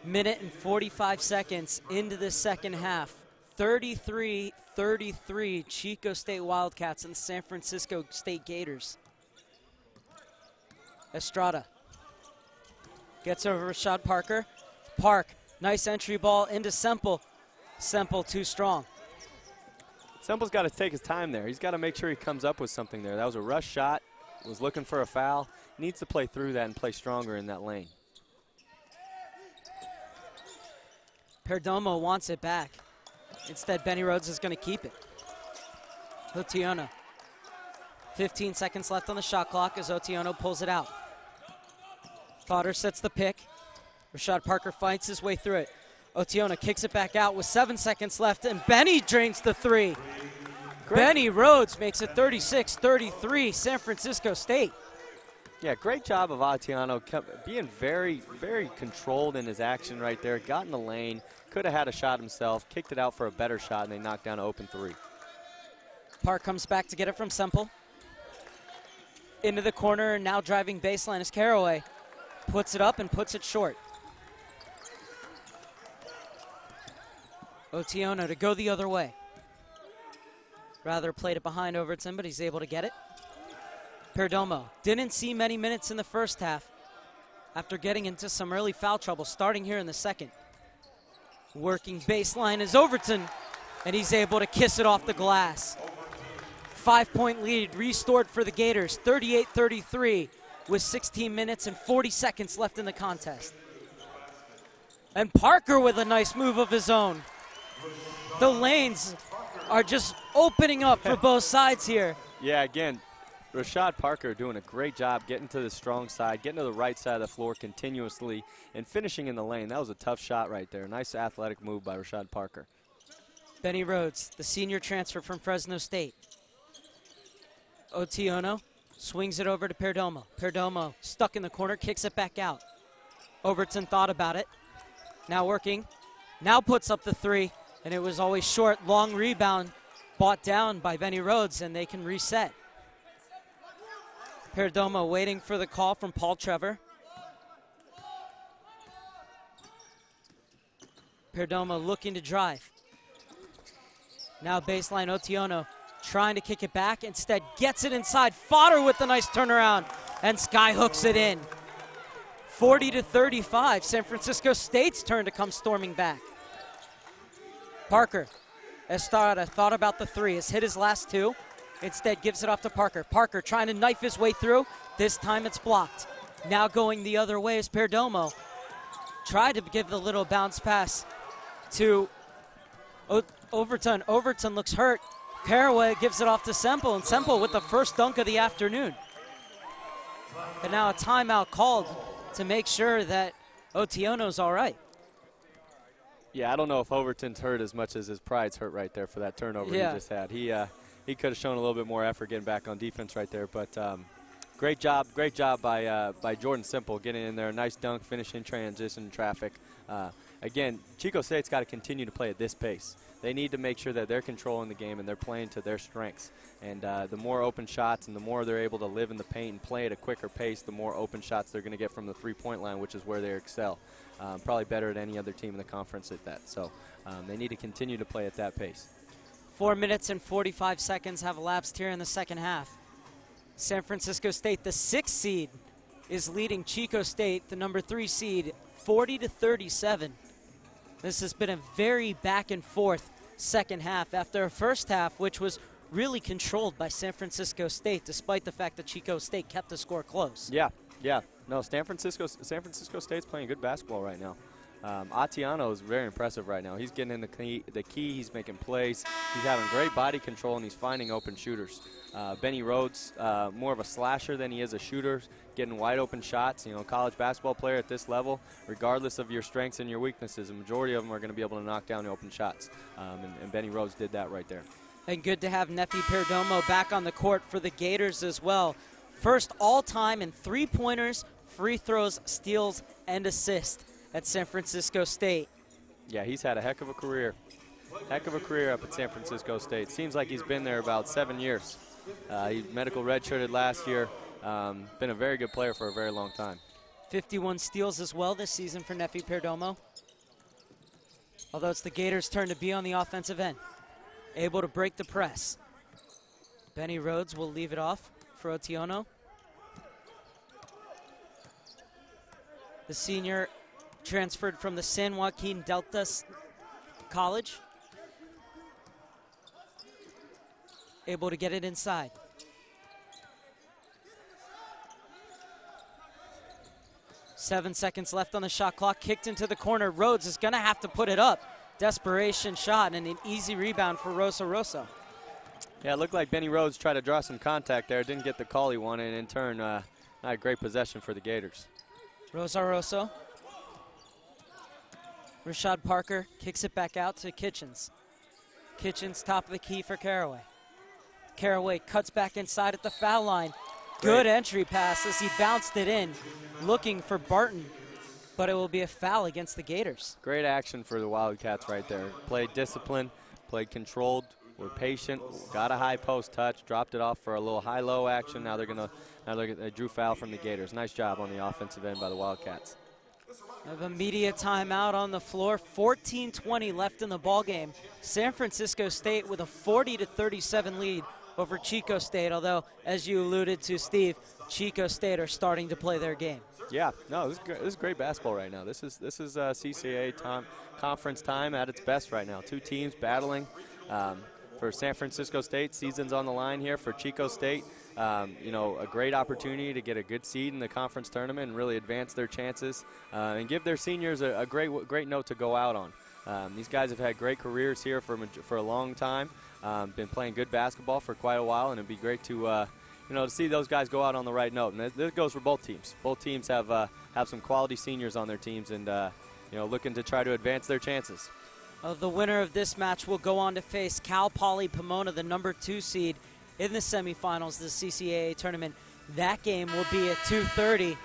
Minute and 45 seconds into the second half. 33-33, Chico State Wildcats and San Francisco State Gators. Estrada gets over Rashad Parker. Park, nice entry ball into Semple. Semple too strong. Semple's got to take his time there. He's got to make sure he comes up with something there. That was a rush shot. Was looking for a foul. Needs to play through that and play stronger in that lane. Perdomo wants it back. Instead, Benny Rhodes is going to keep it. Otiono. 15 seconds left on the shot clock as Otiono pulls it out. Fodder sets the pick. Rashad Parker fights his way through it. Otiono kicks it back out with 7 seconds left, and Benny drains the 3. Benny Rhodes makes it 36-33, San Francisco State. Yeah, great job of Otiono being very, very controlled in his action right there. Got in the lane, could have had a shot himself, kicked it out for a better shot, and they knocked down an open 3. Park comes back to get it from Semple. Into the corner, and now driving baseline is Caraway. Puts it up and puts it short. Otiono to go the other way. Rather played it behind Overton, but he's able to get it. Perdomo didn't see many minutes in the first half after getting into some early foul trouble, starting here in the second. Working baseline is Overton, and he's able to kiss it off the glass. 5-point lead restored for the Gators, 38-33, with 16 minutes and 40 seconds left in the contest. And Parker with a nice move of his own. The lanes are just opening up for both sides here. Yeah, again, Rashad Parker doing a great job getting to the strong side, getting to the right side of the floor continuously, and finishing in the lane. That was a tough shot right there. Nice athletic move by Rashad Parker. Benny Rhodes, the senior transfer from Fresno State. Otiono swings it over to Perdomo. Perdomo stuck in the corner, kicks it back out. Overton thought about it. Now working. Now puts up the three, and it was always short. Long rebound bought down by Benny Rhodes, and they can reset. Perdomo waiting for the call from Paul Trevor. Perdomo looking to drive. Now baseline Otiono trying to kick it back. Instead gets it inside. Fodder with the nice turnaround, and Sky hooks it in. 40-35. San Francisco State's turn to come storming back. Parker Estrada thought about the three. Has hit his last two. Instead gives it off to Parker. Parker trying to knife his way through. This time it's blocked. Now going the other way is Perdomo. Tried to give the little bounce pass to Overton. Overton looks hurt. Caraway gives it off to Semple, and Semple with the first dunk of the afternoon. And now a timeout called to make sure that Otiono's all right. Yeah, I don't know if Overton's hurt as much as his pride's hurt right there for that turnover he just had. He could have shown a little bit more effort getting back on defense right there, but great job by Jordan Semple getting in there. Nice dunk, finishing transition traffic. Again, Chico State's got to continue to play at this pace. They need to make sure that they're controlling the game and they're playing to their strengths. And the more open shots and the more they're able to live in the paint and play at a quicker pace, the more open shots they're going to get from the three-point line, which is where they excel. Probably better at any other team in the conference at that. So they need to continue to play at that pace. 4 minutes and 45 seconds have elapsed here in the second half. San Francisco State, the 6th seed, is leading Chico State, the number 3 seed, 40-37. This has been a very back and forth second half after a first half which was really controlled by San Francisco State, despite the fact that Chico State kept the score close. Yeah. No, San Francisco State's playing good basketball right now. Atiano is very impressive right now. He's getting in the key. He's making plays. He's having great body control, and he's finding open shooters. Benny Rhodes, more of a slasher than he is a shooter, getting wide open shots. You know, college basketball player at this level, regardless of your strengths and your weaknesses, a majority of them are going to be able to knock down the open shots. And Benny Rhodes did that right there. And good to have Nefi Perdomo back on the court for the Gators as well. First all-time in three-pointers, free throws, steals, and assists at San Francisco State. Yeah, he's had a heck of a career. Heck of a career up at San Francisco State. Seems like he's been there about 7 years. He medical redshirted last year. Been a very good player for a very long time. 51 steals as well this season for Nefi Perdomo. Although it's the Gators' turn to be on the offensive end. Able to break the press. Benny Rhodes will leave it off for Otiono. The senior transferred from the San Joaquin Delta College. Able to get it inside. Seven seconds left on the shot clock. Kicked into the corner. Rhodes is going to have to put it up. Desperation shot and an easy rebound for Rosa. Yeah, it looked like Benny Rhodes tried to draw some contact there. Didn't get the call he wanted, and in turn, not a great possession for the Gators. Rosa. Rashad Parker kicks it back out to Kitchens. Kitchens top of the key for Caraway. Caraway cuts back inside at the foul line. Good entry pass as he bounced it in, looking for Barton, but it will be a foul against the Gators. Great action for the Wildcats right there. Played disciplined, played controlled, were patient, got a high post touch, dropped it off for a little high-low action. Now they drew foul from the Gators. Nice job on the offensive end by the Wildcats. We have a media timeout on the floor. 14:20 left in the ball game. San Francisco State with a 40-37 lead over Chico State, although, as you alluded to, Steve, Chico State are starting to play their game. Yeah, no, this is great basketball right now. This is CCAA conference time at its best right now. Two teams battling. For San Francisco State, season's on the line here. For Chico State, a great opportunity to get a good seed in the conference tournament and really advance their chances and give their seniors a great note to go out on. These guys have had great careers here for a long time. Been playing good basketball for quite a while, and it'd be great to to see those guys go out on the right note. And this goes for both teams. Both teams have some quality seniors on their teams and, looking to try to advance their chances. The winner of this match will go on to face Cal Poly Pomona, the number 2 seed in the semifinals of the CCAA tournament. That game will be at 2:30.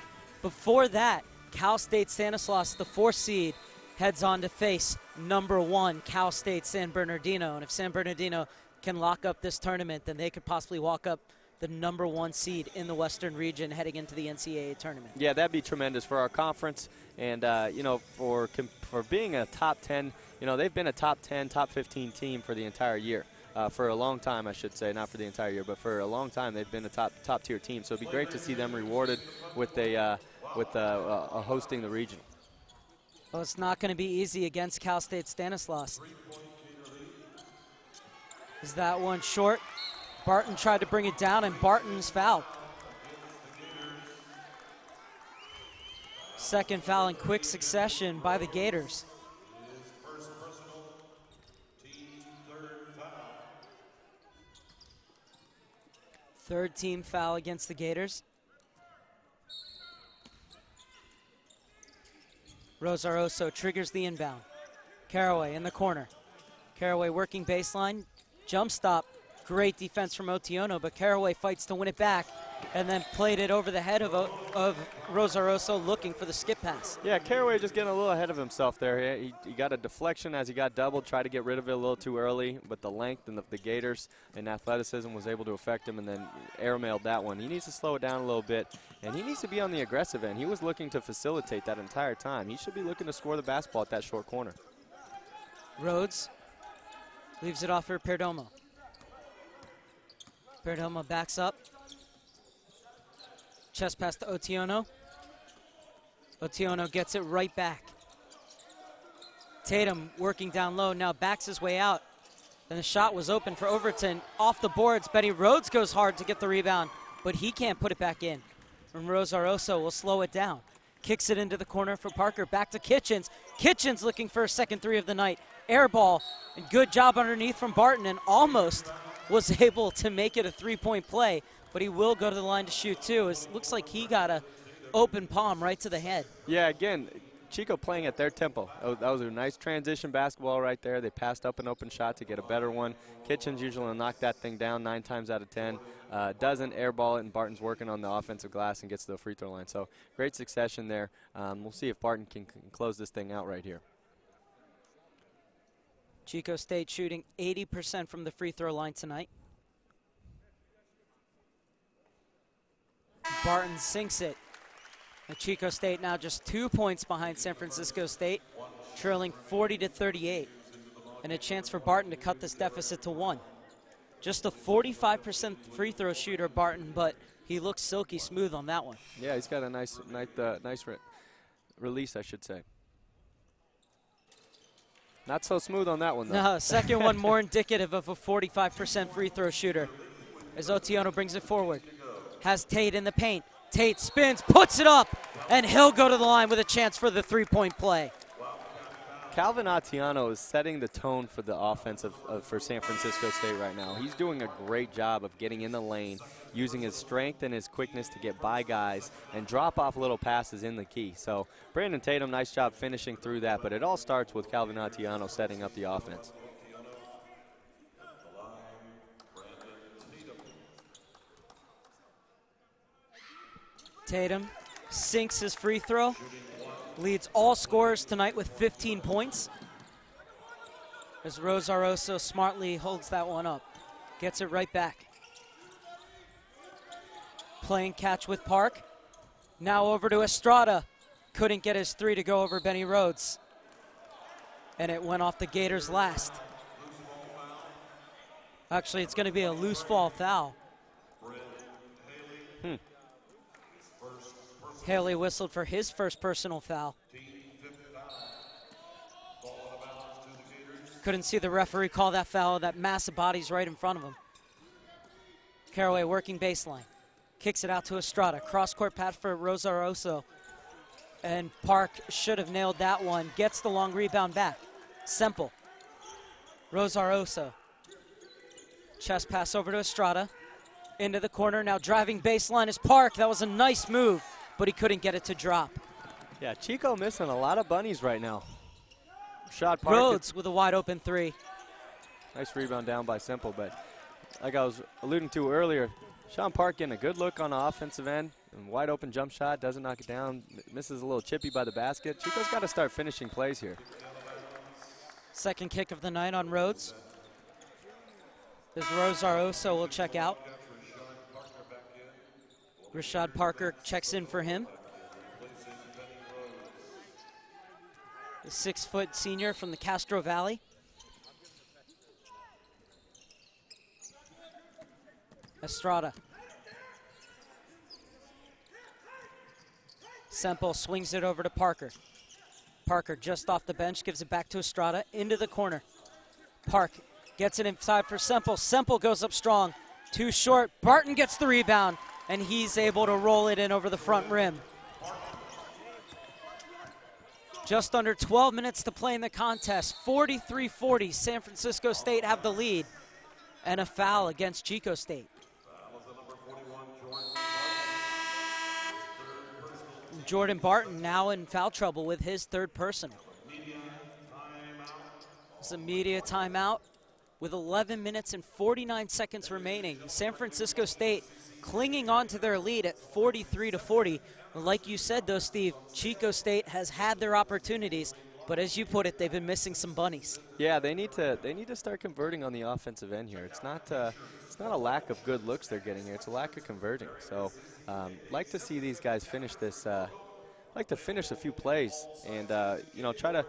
Before that, Cal State Stanislaus, the 4th seed, heads on to face number 1 Cal State San Bernardino. And if San Bernardino can lock up this tournament, then they could possibly walk up the number 1 seed in the Western region heading into the NCAA tournament. Yeah, that'd be tremendous for our conference. And, for being a top 10, they've been a top 10, top 15 team for the entire year. For a long time, I should say, not for the entire year, but for a long time they've been a top tier team. So it'd be great to see them rewarded with hosting the regional. Well, it's not going to be easy against Cal State Stanislaus. Is that one short? Barton tried to bring it down, and Barton's fouled. Second foul in quick succession by the Gators. Third team foul against the Gators. Rosaroso triggers the inbound. Caraway in the corner. Caraway working baseline. Jump stop. Great defense from Otiono, but Caraway fights to win it back and then played it over the head of Rosaroso looking for the skip pass. Yeah, Caraway just getting a little ahead of himself there. He got a deflection as he got doubled, tried to get rid of it a little too early, but the length and the Gators and athleticism was able to affect him and then airmailed that one. He needs to slow it down a little bit, and he needs to be on the aggressive end. He was looking to facilitate that entire time. He should be looking to score the basketball at that short corner. Rhodes leaves it off for Perdomo. Perdomo backs up. Chest pass to Otiono. Otiono gets it right back. Tatum working down low, now backs his way out. And the shot was open for Overton. Off the boards, Benny Rhodes goes hard to get the rebound, but he can't put it back in. And Rosaroso will slow it down. Kicks it into the corner for Parker, back to Kitchens. Kitchens looking for a second 3 of the night. Air ball, and good job underneath from Barton, and almost was able to make it a 3-point play, but he will go to the line to shoot too. It looks like he got a open palm right to the head. Yeah, again, Chico playing at their tempo. That was a nice transition basketball right there. They passed up an open shot to get a better one. Kitchens usually will knock that thing down 9 times out of 10. Doesn't airball it, and Barton's working on the offensive glass and gets to the free throw line. So great succession there. We'll see if Barton can close this thing out right here. Chico State shooting 80% from the free throw line tonight. Barton sinks it. And Chico State now just 2 points behind San Francisco State, trailing 40-38. And a chance for Barton to cut this deficit to 1. Just a 45% free throw shooter, Barton, but he looks silky smooth on that one. Yeah, he's got a nice release, I should say. Not so smooth on that one, though. No, second one more indicative of a 45% free throw shooter. As Otiono brings it forward. Has Tate in the paint. Tate spins, puts it up, and he'll go to the line with a chance for the 3-point play. Calvin Otiono is setting the tone for the offense for San Francisco State right now. He's doing a great job of getting in the lane, using his strength and his quickness to get by guys and drop off little passes in the key. So Brandon Tatum, nice job finishing through that, but it all starts with Calvin Otiono setting up the offense. Tatum sinks his free throw, leads all scorers tonight with 15 points. As Rosaroso smartly holds that one up, gets it right back. Playing catch with Park. Now over to Estrada. Couldn't get his 3 to go over Benny Rhodes. And it went off the Gators last. Actually, it's going to be a loose fall foul. Haley whistled for his first personal foul. Couldn't see the referee call that foul. That mass of bodies right in front of him. Caraway working baseline. Kicks it out to Estrada. Cross-court pass for Rosaroso. And Park should have nailed that one. Gets the long rebound back. Semple. Rosaroso. Chest pass over to Estrada. Into the corner, now driving baseline is Park. That was a nice move, but he couldn't get it to drop. Yeah, Chico missing a lot of bunnies right now. Shot Park. Rhodes with a wide open three. Nice rebound down by Simple, but like I was alluding to earlier, Sean Park getting a good look on the offensive end. And wide open jump shot, doesn't knock it down, misses a little chippy by the basket. Chico's got to start finishing plays here. Second kick of the night on Rhodes. This Rosaroso will check out. Rashad Parker checks in for him. The 6-foot senior from the Castro Valley. Estrada. Semple swings it over to Parker. Parker just off the bench, gives it back to Estrada, into the corner. Park gets it inside for Semple. Semple goes up strong, too short. Barton gets the rebound, and he's able to roll it in over the front rim. Just under 12 minutes to play in the contest. 43-40, San Francisco State have the lead. And a foul against Chico State. Jordan Barton now in foul trouble with his third personal. It's a media timeout with 11 minutes and 49 seconds remaining. San Francisco State clinging on to their lead at 43-40. Like you said, though, Steve, Chico State has had their opportunities, but as you put it, they've been missing some bunnies. Yeah, they need to start converting on the offensive end here. It's not a lack of good looks they're getting here. It's a lack of converting. So, like to see these guys finish this. Like to finish a few plays and try to,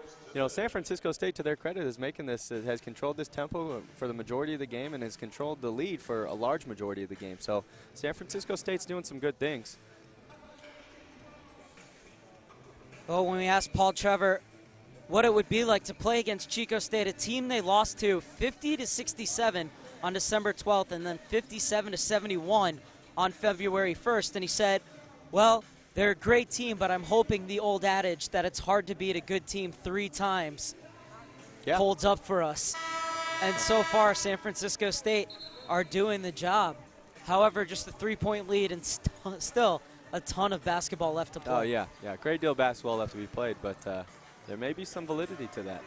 San Francisco State, to their credit, is making this, has controlled this tempo for the majority of the game and has controlled the lead for a large majority of the game. So San Francisco State's doing some good things. Well, when we asked Paul Trevor what it would be like to play against Chico State, a team they lost to 50-67 on December 12th and then 57-71 on February 1st, and he said, well, they're a great team, but I'm hoping the old adage that it's hard to beat a good team 3 times holds up for us. And so far, San Francisco State are doing the job. However, just a 3-point lead and still a ton of basketball left to play. Oh, yeah. Great deal of basketball left to be played, but there may be some validity to that.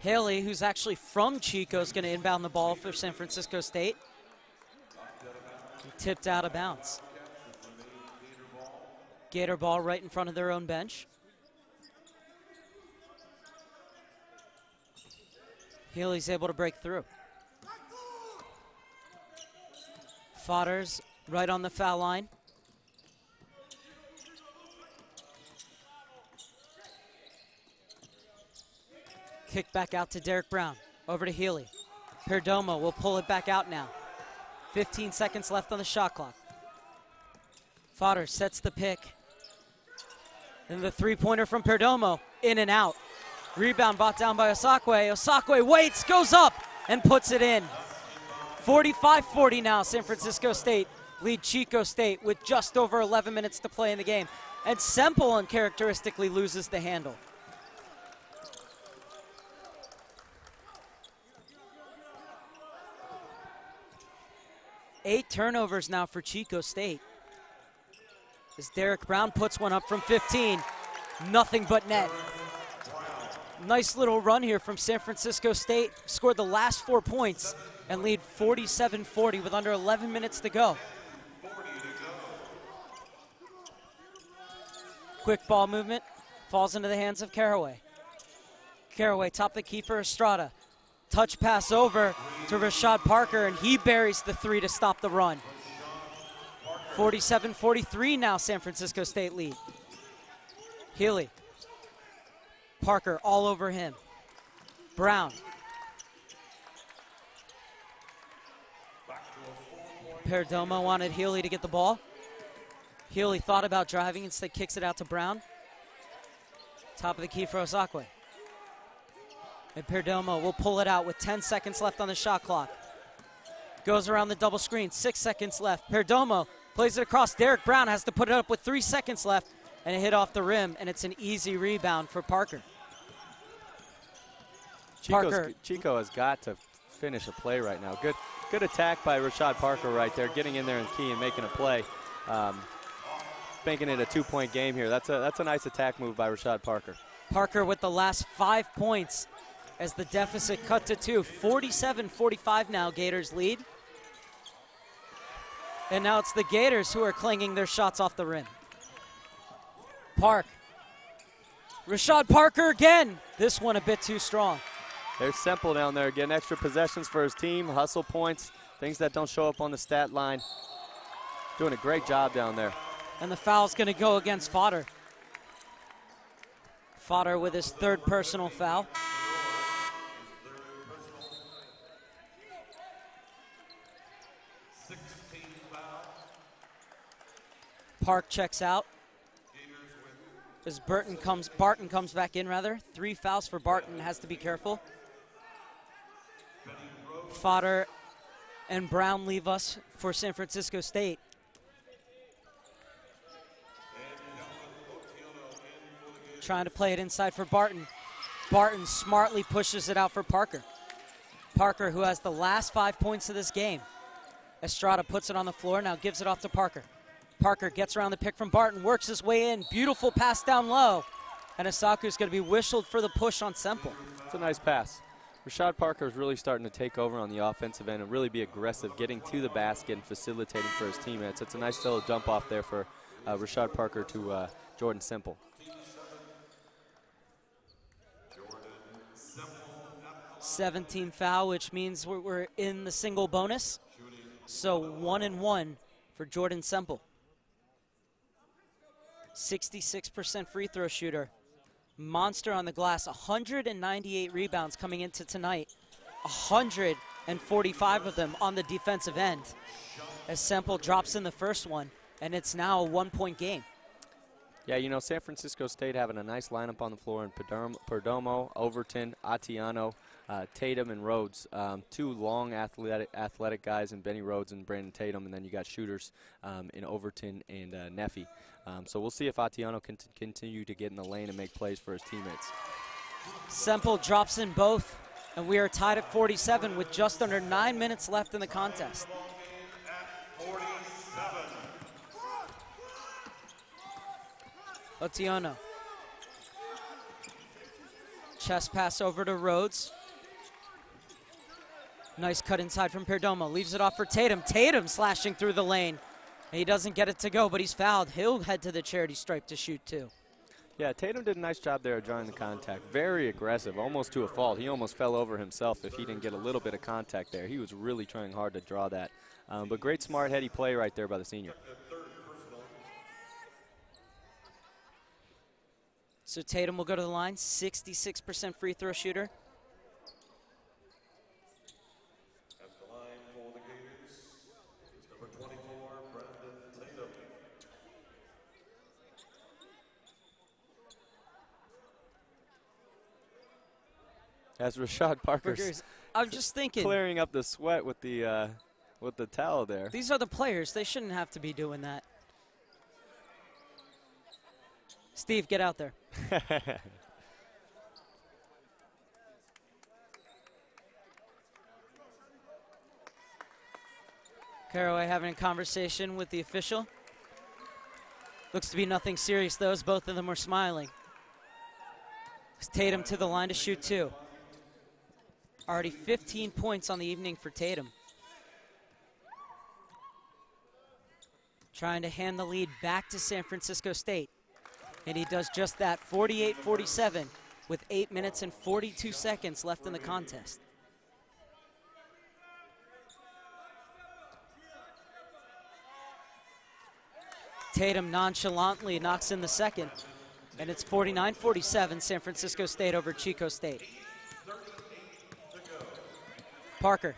Haley, who's actually from Chico, is going to inbound the ball for San Francisco State. Tipped out of bounds. Gator ball right in front of their own bench. Haley's able to break through. Fodders right on the foul line. Kick back out to Derek Brown. Over to Healy. Perdomo will pull it back out now. 15 seconds left on the shot clock. Fodder sets the pick. And the three-pointer from Perdomo, in and out. Rebound brought down by Osakwe. Osakwe waits, goes up, and puts it in. 45-40 now, San Francisco State lead Chico State with just over 11 minutes to play in the game. And Semple uncharacteristically loses the handle. Eight turnovers now for Chico State. As Derek Brown puts one up from 15. Nothing but net. Nice little run here from San Francisco State. Scored the last 4 points and lead 47-40 with under 11 minutes to go. Quick ball movement. Falls into the hands of Caraway. Caraway top the key for Estrada. Touch pass over to Rashad Parker, and he buries the three to stop the run. 47-43 now, San Francisco State lead. Healy. Parker all over him. Brown. Perdomo wanted Healy to get the ball. Healy thought about driving, instead kicks it out to Brown. Top of the key for Osakwe. And Perdomo will pull it out with 10 seconds left on the shot clock. Goes around the double screen, 6 seconds left. Perdomo plays it across. Derek Brown has to put it up with 3 seconds left, and it hit off the rim, and it's an easy rebound for Parker. Chico has got to finish a play right now. Good attack by Rashad Parker right there, getting in there and key and making a play. Making it a 2-point game here. That's a nice attack move by Rashad Parker. Parker with the last 5 points as the deficit cut to 2. 47-45 now, Gators lead. And now it's the Gators who are clanging their shots off the rim. Rashad Parker again. This one a bit too strong. There's Semple down there getting extra possessions for his team, hustle points, things that don't show up on the stat line. Doing a great job down there. And the foul's going to go against Fodder. Fodder with his 3rd personal foul. Park checks out. As Barton comes back in rather. 3 fouls for Barton, has to be careful. Fodder and Brown leave us for San Francisco State. Trying to play it inside for Barton. Barton smartly pushes it out for Parker. Parker, who has the last 5 points of this game. Estrada puts it on the floor, now gives it off to Parker. Parker gets around the pick from Barton, works his way in. Beautiful pass down low. And Asaku's going to be whistled for the push on Semple. It's a nice pass. Rashad Parker is really starting to take over on the offensive end and really be aggressive, getting to the basket and facilitating for his teammates. It's a nice little dump off there for Rashad Parker to Jordan Semple. 17 foul, which means we're in the single bonus. So 1 and 1 for Jordan Semple. 66% free throw shooter. Monster on the glass, 198 rebounds coming into tonight. 145 of them on the defensive end. As Semple drops in the first one, and it's now a 1-point game. Yeah, you know, San Francisco State having a nice lineup on the floor in Perdomo, Overton, Atiano, Tatum, and Rhodes. 2 long athletic guys in Benny Rhodes and Brandon Tatum, and then you got shooters in Overton and Neffy. So we'll see if Atiano can continue to get in the lane and make plays for his teammates. Semple drops in both, and we are tied at 47 with just under 9 minutes left in the contest. Otieno. Chest pass over to Rhodes. Nice cut inside from Perdomo. Leaves it off for Tatum. Tatum slashing through the lane. He doesn't get it to go, but he's fouled. He'll head to the charity stripe to shoot 2. Yeah, Tatum did a nice job there of drawing the contact. Very aggressive, almost to a fault. He almost fell over himself if he didn't get a little bit of contact there. He was really trying hard to draw that. But great, smart, heady play right there by the senior. So Tatum will go to the line, 66% free throw shooter. At the line for the Gators is number 24, Brandon Tatum. As Rashad Parker's I'm just thinking, clearing up the sweat with the towel there. These are the players. They shouldn't have to be doing that. Steve, get out there. Caraway having a conversation with the official. Looks to be nothing serious, though, as both of them are smiling. Tatum to the line to shoot 2. Already 15 points on the evening for Tatum. Trying to hand the lead back to San Francisco State. And he does just that, 48-47, with 8 minutes and 42 seconds left in the contest. Tatum nonchalantly knocks in the second, and it's 49-47, San Francisco State over Chico State. Parker,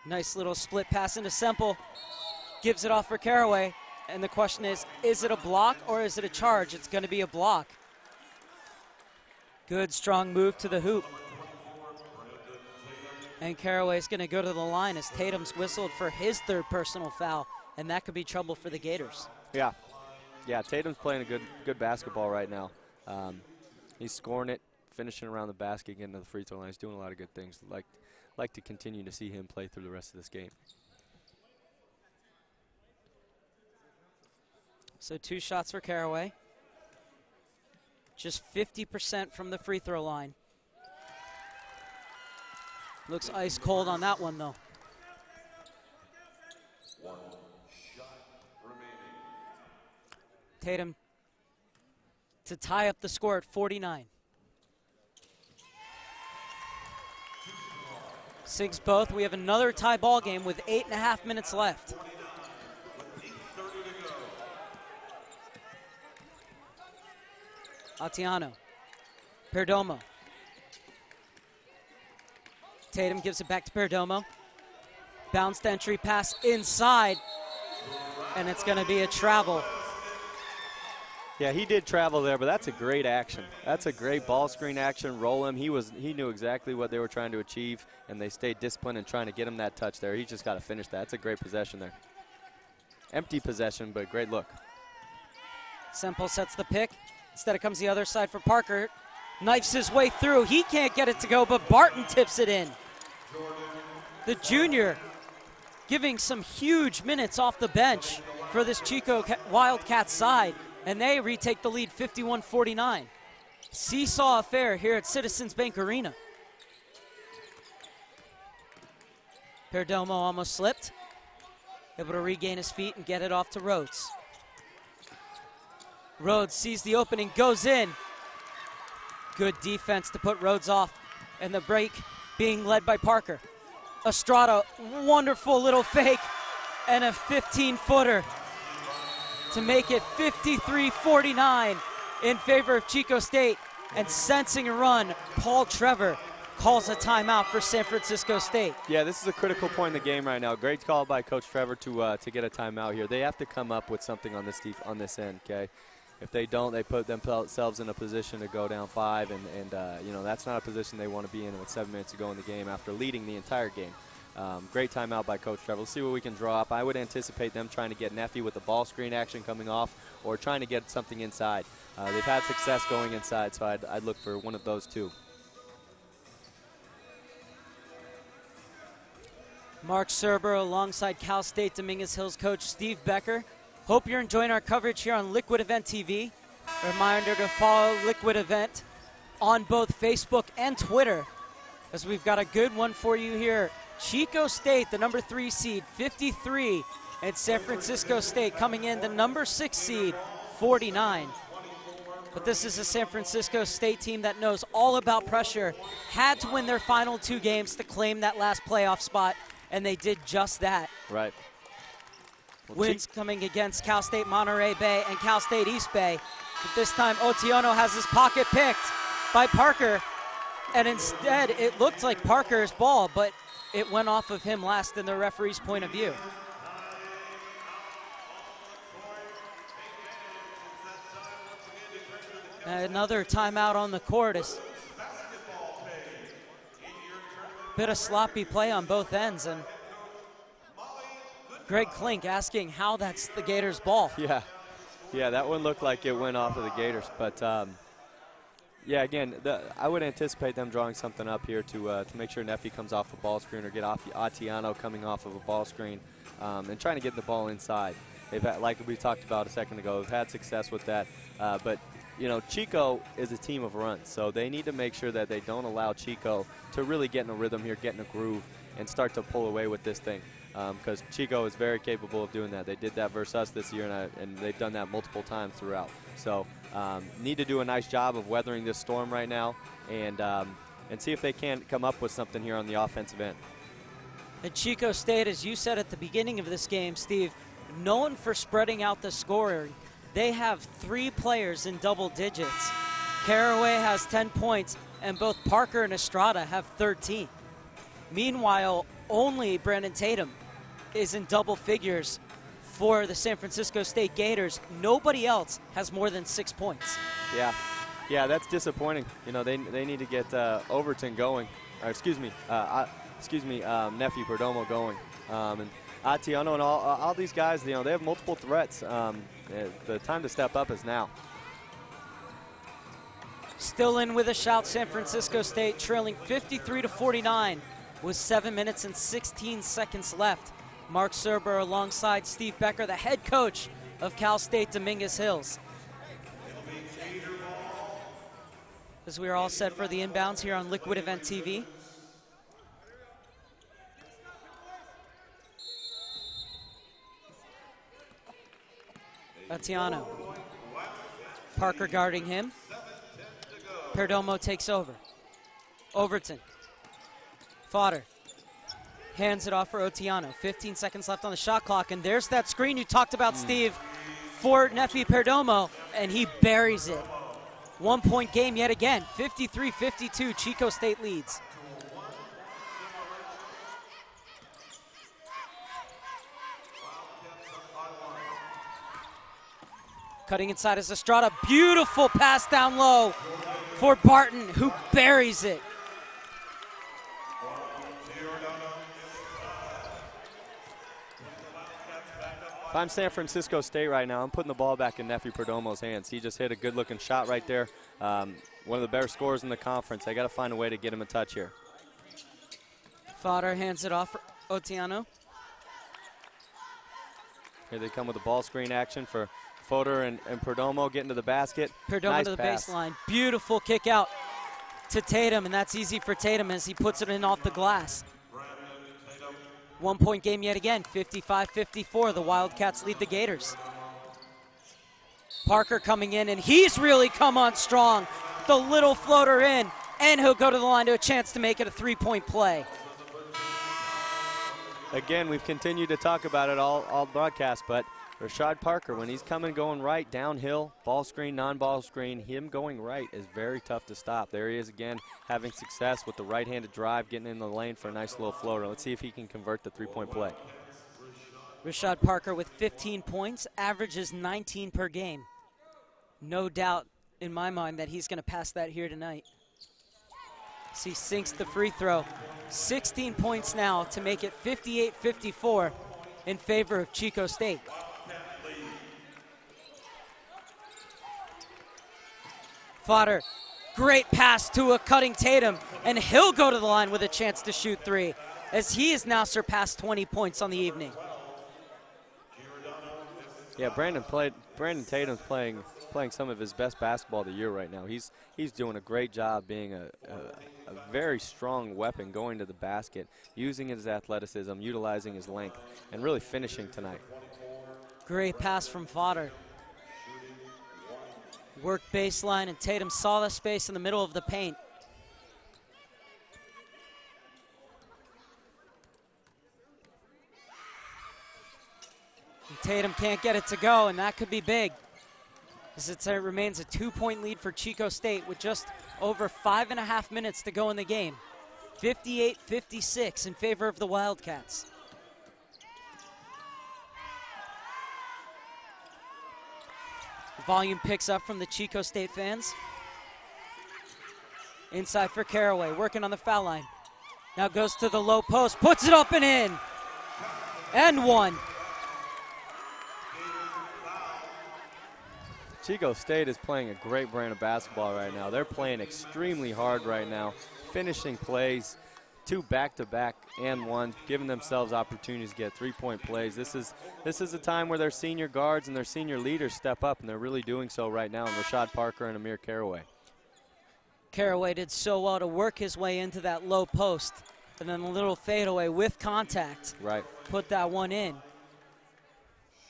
nice little split pass into Semple, gives it off for Caraway. And the question is it a block or is it a charge? It's going to be a block. Good, strong move to the hoop. And Caraway's going to go to the line as Tatum's whistled for his third personal foul, and that could be trouble for the Gators. Yeah. Yeah, Tatum's playing a good basketball right now. He's scoring it, finishing around the basket, getting to the free throw line. He's doing a lot of good things. Like to continue to see him play through the rest of this game. So 2 shots for Caraway. Just 50% from the free throw line. Looks ice cold on that one, though. 1 shot remaining. Tatum to tie up the score at 49. Sinks both. We have another tie ball game with 8.5 minutes left. Atiano. Perdomo. Tatum gives it back to Perdomo. Bounced entry pass inside, and it's going to be a travel. Yeah, he did travel there, but that's a great action. That's a great ball screen action. Roll him. He knew exactly what they were trying to achieve, and they stayed disciplined in trying to get him that touch there. He just got to finish that. That's a great possession there. Empty possession, but great look. Semple sets the pick. Instead, it comes the other side for Parker. Knifes his way through. He can't get it to go, but Barton tips it in. The junior giving some huge minutes off the bench for this Chico Wildcats side, and they retake the lead 51-49. Seesaw affair here at Citizens Bank Arena. Perdomo almost slipped. Able to regain his feet and get it off to Rhodes. Rhodes sees the opening, goes in. Good defense to put Rhodes off, and the break being led by Parker. Estrada, wonderful little fake, and a 15-footer to make it 53-49 in favor of Chico State. And sensing a run, Paul Trevor calls a timeout for San Francisco State. Yeah, this is a critical point in the game right now. Great call by Coach Trevor to get a timeout here. They have to come up with something on this end, okay? If they don't, they put themselves in a position to go down 5, and that's not a position they want to be in with 7 minutes to go in the game after leading the entire game. Great timeout by Coach Trevor. Let's see what we can draw up. I would anticipate them trying to get Neffy with the ball screen action coming off, or trying to get something inside. They've had success going inside, so I'd look for one of those two. Mark Serber alongside Cal State Dominguez Hills coach Steve Becker. Hope you're enjoying our coverage here on Liquid Event TV. A reminder to follow Liquid Event on both Facebook and Twitter, as we've got a good one for you here. Chico State, the number 3 seed, 53, and San Francisco State coming in the number 6 seed, 49. But this is a San Francisco State team that knows all about pressure, had to win their final 2 games to claim that last playoff spot, and they did just that. Right. Well, Wins coming against Cal State Monterey Bay and Cal State East Bay. But this time Otiono has his pocket picked by Parker, and instead it looked like Parker's ball, but it went off of him last in the referee's point of view. Another timeout on the court. Bit of sloppy play on both ends, and Greg Klink asking how that's the Gators' ball. Yeah, that one looked like it went off of the Gators, but yeah, again, I would anticipate them drawing something up here to make sure Neffy comes off a ball screen, or get off Atiano coming off of a ball screen, and trying to get the ball inside. They've had, like we talked about a second ago, they've had success with that, but Chico is a team of runs, so they need to make sure that they don't allow Chico to really get in a rhythm here, get in a groove, and start to pull away with this thing. Because Chico is very capable of doing that. They did that versus us this year, and they've done that multiple times throughout. So need to do a nice job of weathering this storm right now, and see if they can come up with something here on the offensive end. And Chico State, as you said at the beginning of this game, Steve, known for spreading out the scoring. They have 3 players in double digits. Caraway has 10 points, and both Parker and Estrada have 13. Meanwhile, only Brandon Tatum is in double figures for the San Francisco State Gators. Nobody else has more than 6 points. Yeah, that's disappointing. They need to get Overton going. Or excuse me, nephew Perdomo going. And Atiano and all these guys, they have multiple threats. The time to step up is now. Still in with a shout, San Francisco State trailing 53-49 with 7 minutes and 16 seconds left. Mark Serber alongside Steve Becker, the head coach of Cal State Dominguez Hills. As we are all set for the inbounds here on Liquid Event TV. Atiano. Parker guarding him. Perdomo takes over. Overton. Fodder. Hands it off for Otiano. 15 seconds left on the shot clock, and there's that screen you talked about, Steve, for Nefi Perdomo, and he buries it. 1 point game yet again. 53-52, Chico State leads. Cutting inside is Estrada. Beautiful pass down low for Barton, who buries it. If I'm San Francisco State right now, I'm putting the ball back in Nefi Perdomo's hands. He just hit a good-looking shot right there. One of the better scorers in the conference. I got to find a way to get him a touch here. Fodder hands it off for Otiano. Here they come with the ball screen action for Fodder and Perdomo getting to the basket. Perdomo nice to the pass. baseline. Beautiful kick out to Tatum, and that's easy for Tatum as he puts it in off the glass. 1 point game yet again, 55-54. The Wildcats lead the Gators. Parker coming in, and he's really come on strong. The little floater in, and he'll go to the line to a chance to make it a three-point play. Again, we've continued to talk about it all broadcast, but Rashad Parker, when he's coming going right, downhill, ball screen, non-ball screen, him going right is very tough to stop. There he is again, having success with the right-handed drive, getting in the lane for a nice little floater. Let's see if he can convert the three-point play. Rashad Parker with 15 points, averages 19 per game. No doubt in my mind that he's going to pass that here tonight. So he sinks the free throw. 16 points now to make it 58-54 in favor of Chico State. Fodder, great pass to a cutting Tatum, and he'll go to the line with a chance to shoot three, as he has now surpassed 20 points on the evening. Yeah, Brandon Tatum's playing some of his best basketball of the year right now. He's doing a great job being a very strong weapon going to the basket, using his athleticism, utilizing his length, and really finishing tonight. Great pass from Fodder. Worked baseline, and Tatum saw the space in the middle of the paint. And Tatum can't get it to go, and that could be big, as it remains a 2-point lead for Chico State with just over 5.5 minutes to go in the game. 58-56 in favor of the Wildcats. Volume picks up from the Chico State fans. Inside for Caraway, working on the foul line. Now goes to the low post, puts it up and in. And one. Chico State is playing a great brand of basketball right now. They're playing extremely hard right now, finishing plays, 2 back-to-back and 1, giving themselves opportunities to get 3-point plays. This is a time where their senior guards and their senior leaders step up, and they're really doing so right now in Rashad Parker and Amir Caraway. Caraway did so well to work his way into that low post, and then a little fadeaway with contact. Right. Put that one in.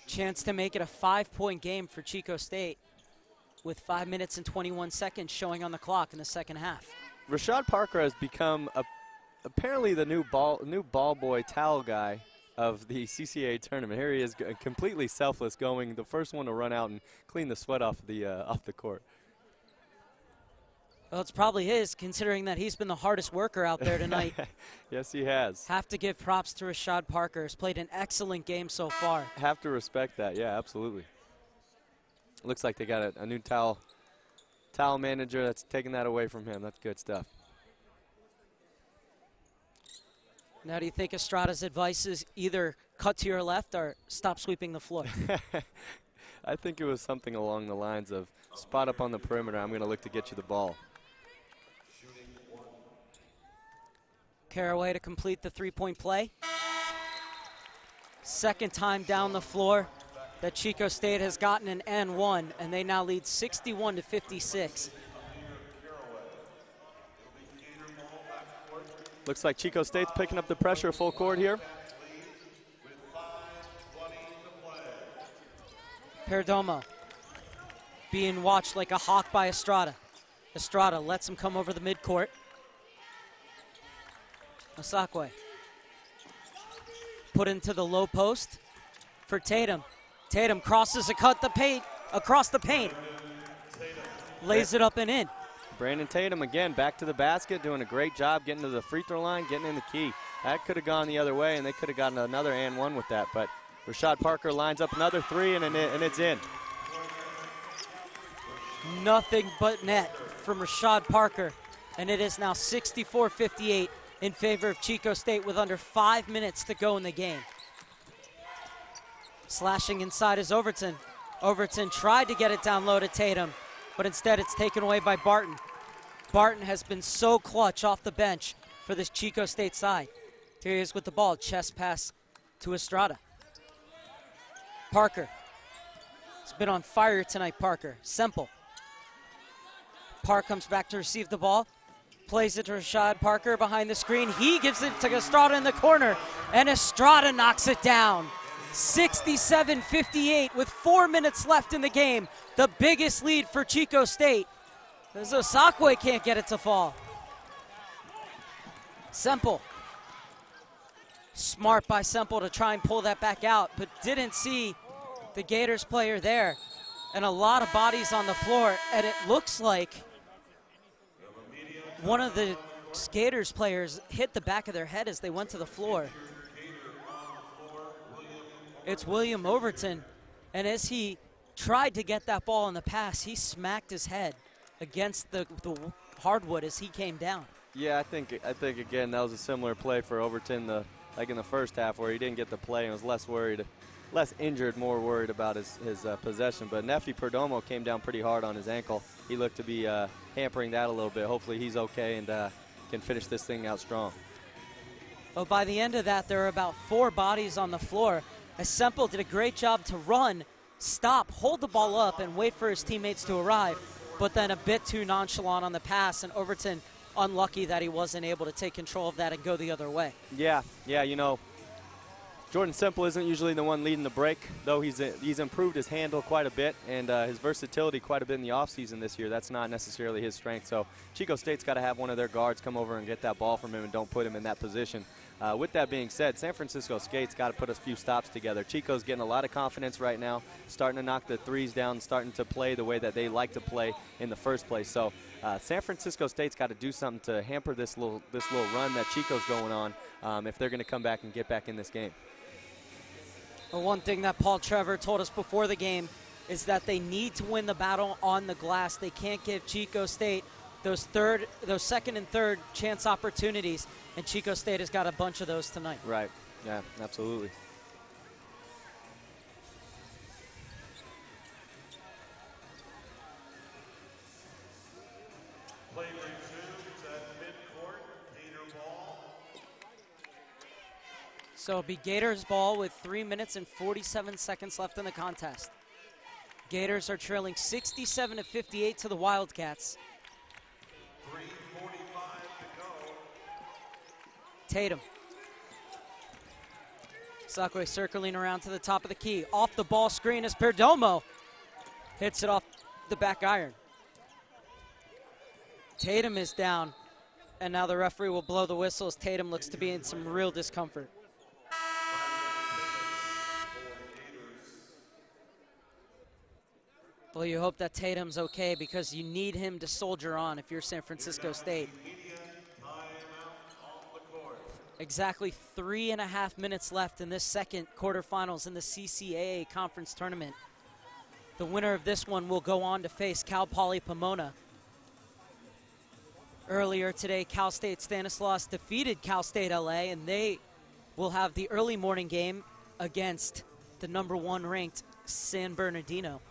Chance to make it a 5-point game for Chico State with 5 minutes and 21 seconds showing on the clock in the second half. Rashad Parker has become apparently the new ball boy towel guy of the CCAA tournament. Here he is, completely selfless, going the first one to run out and clean the sweat off the court. Well, it's probably his, considering that he's been the hardest worker out there tonight. Yes, he has. Have to give props to Rashad Parker. He's played an excellent game so far. Have to respect that. Yeah, absolutely. Looks like they got a new towel manager that's taking that away from him. That's good stuff. Now, do you think Estrada's advice is either cut to your left or stop sweeping the floor? I think it was something along the lines of spot up on the perimeter. I'm going to look to get you the ball. Caraway to complete the three-point play. Second time down the floor that Chico State has gotten an N1, and they now lead 61-56. Looks like Chico State's picking up the pressure full court here. Perdomo being watched like a hawk by Estrada. Estrada lets him come over the midcourt. Osakwe put into the low post for Tatum. Tatum crosses across the paint. Lays it up and in. Brandon Tatum again back to the basket, doing a great job getting to the free throw line, getting in the key. That could have gone the other way, and they could have gotten another and one with that. But Rashad Parker lines up another three, and it's in. Nothing but net from Rashad Parker, and it is now 64-58 in favor of Chico State with under 5 minutes to go in the game. Slashing inside is Overton. Overton tried to get it down low to Tatum, but instead it's taken away by Barton. Barton has been so clutch off the bench for this Chico State side. Here he is with the ball, chest pass to Estrada. Parker. He's been on fire tonight, Parker. Semple. Park comes back to receive the ball. Plays it to Rashad Parker behind the screen. He gives it to Estrada in the corner, and Estrada knocks it down. 67-58 with 4 minutes left in the game. The biggest lead for Chico State, as Osakwe can't get it to fall. Semple. Smart by Semple to try and pull that back out, but didn't see the Gators player there. And a lot of bodies on the floor, and it looks like one of the Gators players hit the back of their head as they went to the floor. It's William Overton, and as he tried to get that ball in the pass, he smacked his head against the hardwood as he came down. Yeah, I think again that was a similar play for Overton, like in the first half, where he didn't get the play and was less injured, more worried about his possession. But Nefi Perdomo came down pretty hard on his ankle. He looked to be hampering that a little bit. Hopefully he's okay and can finish this thing out strong. Well, by the end of that, there were about 4 bodies on the floor. As Semple did a great job to run, stop, hold the ball up, and wait for his teammates to arrive, but then a bit too nonchalant on the pass, and Overton unlucky that he wasn't able to take control of that and go the other way. Yeah, you know, Jordan Semple isn't usually the one leading the break, though he's improved his handle quite a bit and his versatility quite a bit in the offseason this year. That's not necessarily his strength. So Chico State's got to have one of their guards come over and get that ball from him and don't put him in that position. With that being said, San Francisco State's got to put a few stops together. Chico's getting a lot of confidence right now, starting to knock the threes down, starting to play the way that they like to play in the first place. So San Francisco State's got to do something to hamper this little run that Chico's going on if they're going to come back and get back in this game. The one thing that Paul Trevor told us before the game is that they need to win the battle on the glass. They can't give Chico State those second and third chance opportunities, and Chico State has got a bunch of those tonight. Right. Yeah, absolutely. Play resumes at midcourt. Gator ball. So it'll be Gators ball with 3 minutes and 47 seconds left in the contest. Gators are trailing 67-58 to the Wildcats. 3:45 to go. Tatum. Sakwe circling around to the top of the key. Off the ball screen is Perdomo. Hits it off the back iron. Tatum is down, and now the referee will blow the whistle as Tatum looks to be in some real discomfort. Well, you hope that Tatum's okay because you need him to soldier on if you're San Francisco State. Exactly 3.5 minutes left in this second quarterfinals in the CCAA conference tournament. The winner of this one will go on to face Cal Poly Pomona. Earlier today, Cal State Stanislaus defeated Cal State LA, and they will have the early morning game against the #1 ranked San Bernardino.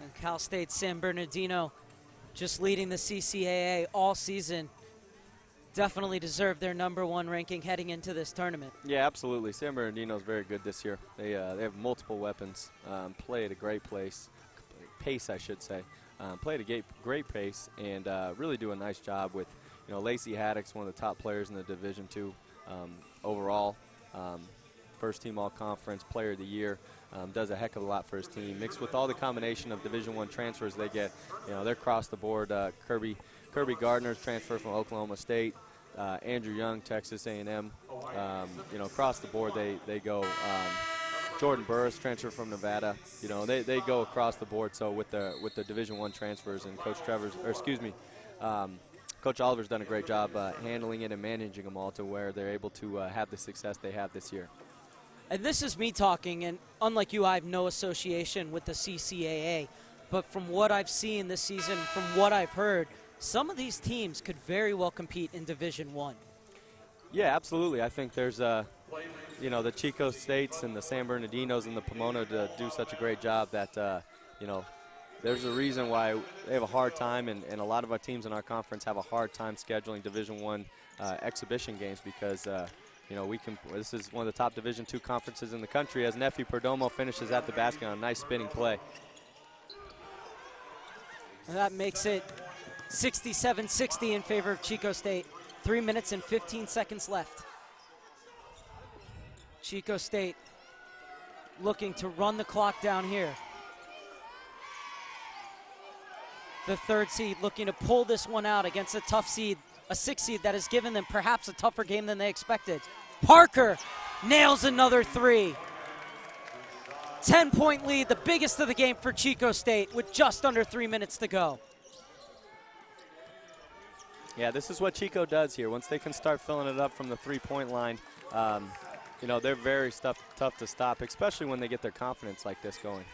And Cal State San Bernardino just leading the CCAA all season. Definitely deserve their #1 ranking heading into this tournament. Yeah, absolutely. San Bernardino's very good this year. They have multiple weapons, play at a great pace, I should say. Play at a great pace, and really do a nice job with, Lacey Haddock's one of the top players in the Division II overall. First team all-conference, player of the year. Does a heck of a lot for his team. Mixed with all the combination of Division I transfers they get, they're across the board. Kirby Gardner's transfer from Oklahoma State. Andrew Young, Texas A&M. Across the board they go. Jordan Burris transfer from Nevada. They go across the board. So with the Division I transfers, and Coach Oliver's done a great job handling it and managing them all to where they're able to have the success they have this year. And this is me talking, and unlike you, I have no association with the CCAA. But from what I've seen this season, from what I've heard, some of these teams could very well compete in Division I. Yeah, absolutely. I think there's, the Chico States and the San Bernardinos and the Pomona to do such a great job that, there's a reason why they have a hard time, and a lot of our teams in our conference have a hard time scheduling Division I exhibition games because, this is one of the top Division II conferences in the country as Nefi Perdomo finishes at the basket on a nice spinning play. And that makes it 67-60 in favor of Chico State. 3 minutes and 15 seconds left. Chico State looking to run the clock down here. The 3rd seed looking to pull this one out against a tough seed, a 6th seed that has given them perhaps a tougher game than they expected. Parker nails another 3. 10-point lead, the biggest of the game for Chico State with just under 3 minutes to go. Yeah, this is what Chico does here. Once they can start filling it up from the 3-point line, they're very tough to stop, especially when they get their confidence like this going.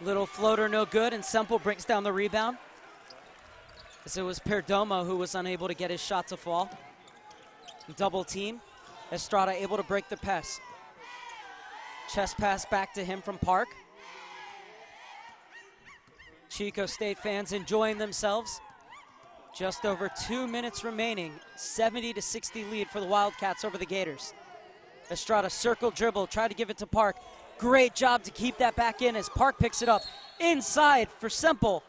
Little floater, no good, and Semple brings down the rebound. As it was Perdomo who was unable to get his shot to fall. Double team. Estrada able to break the pass. Chest pass back to him from Park. Chico State fans enjoying themselves. Just over 2 minutes remaining. 70-60 lead for the Wildcats over the Gators. Estrada circle dribble, try to give it to Park. Great job to keep that back in as Park picks it up inside for Semple.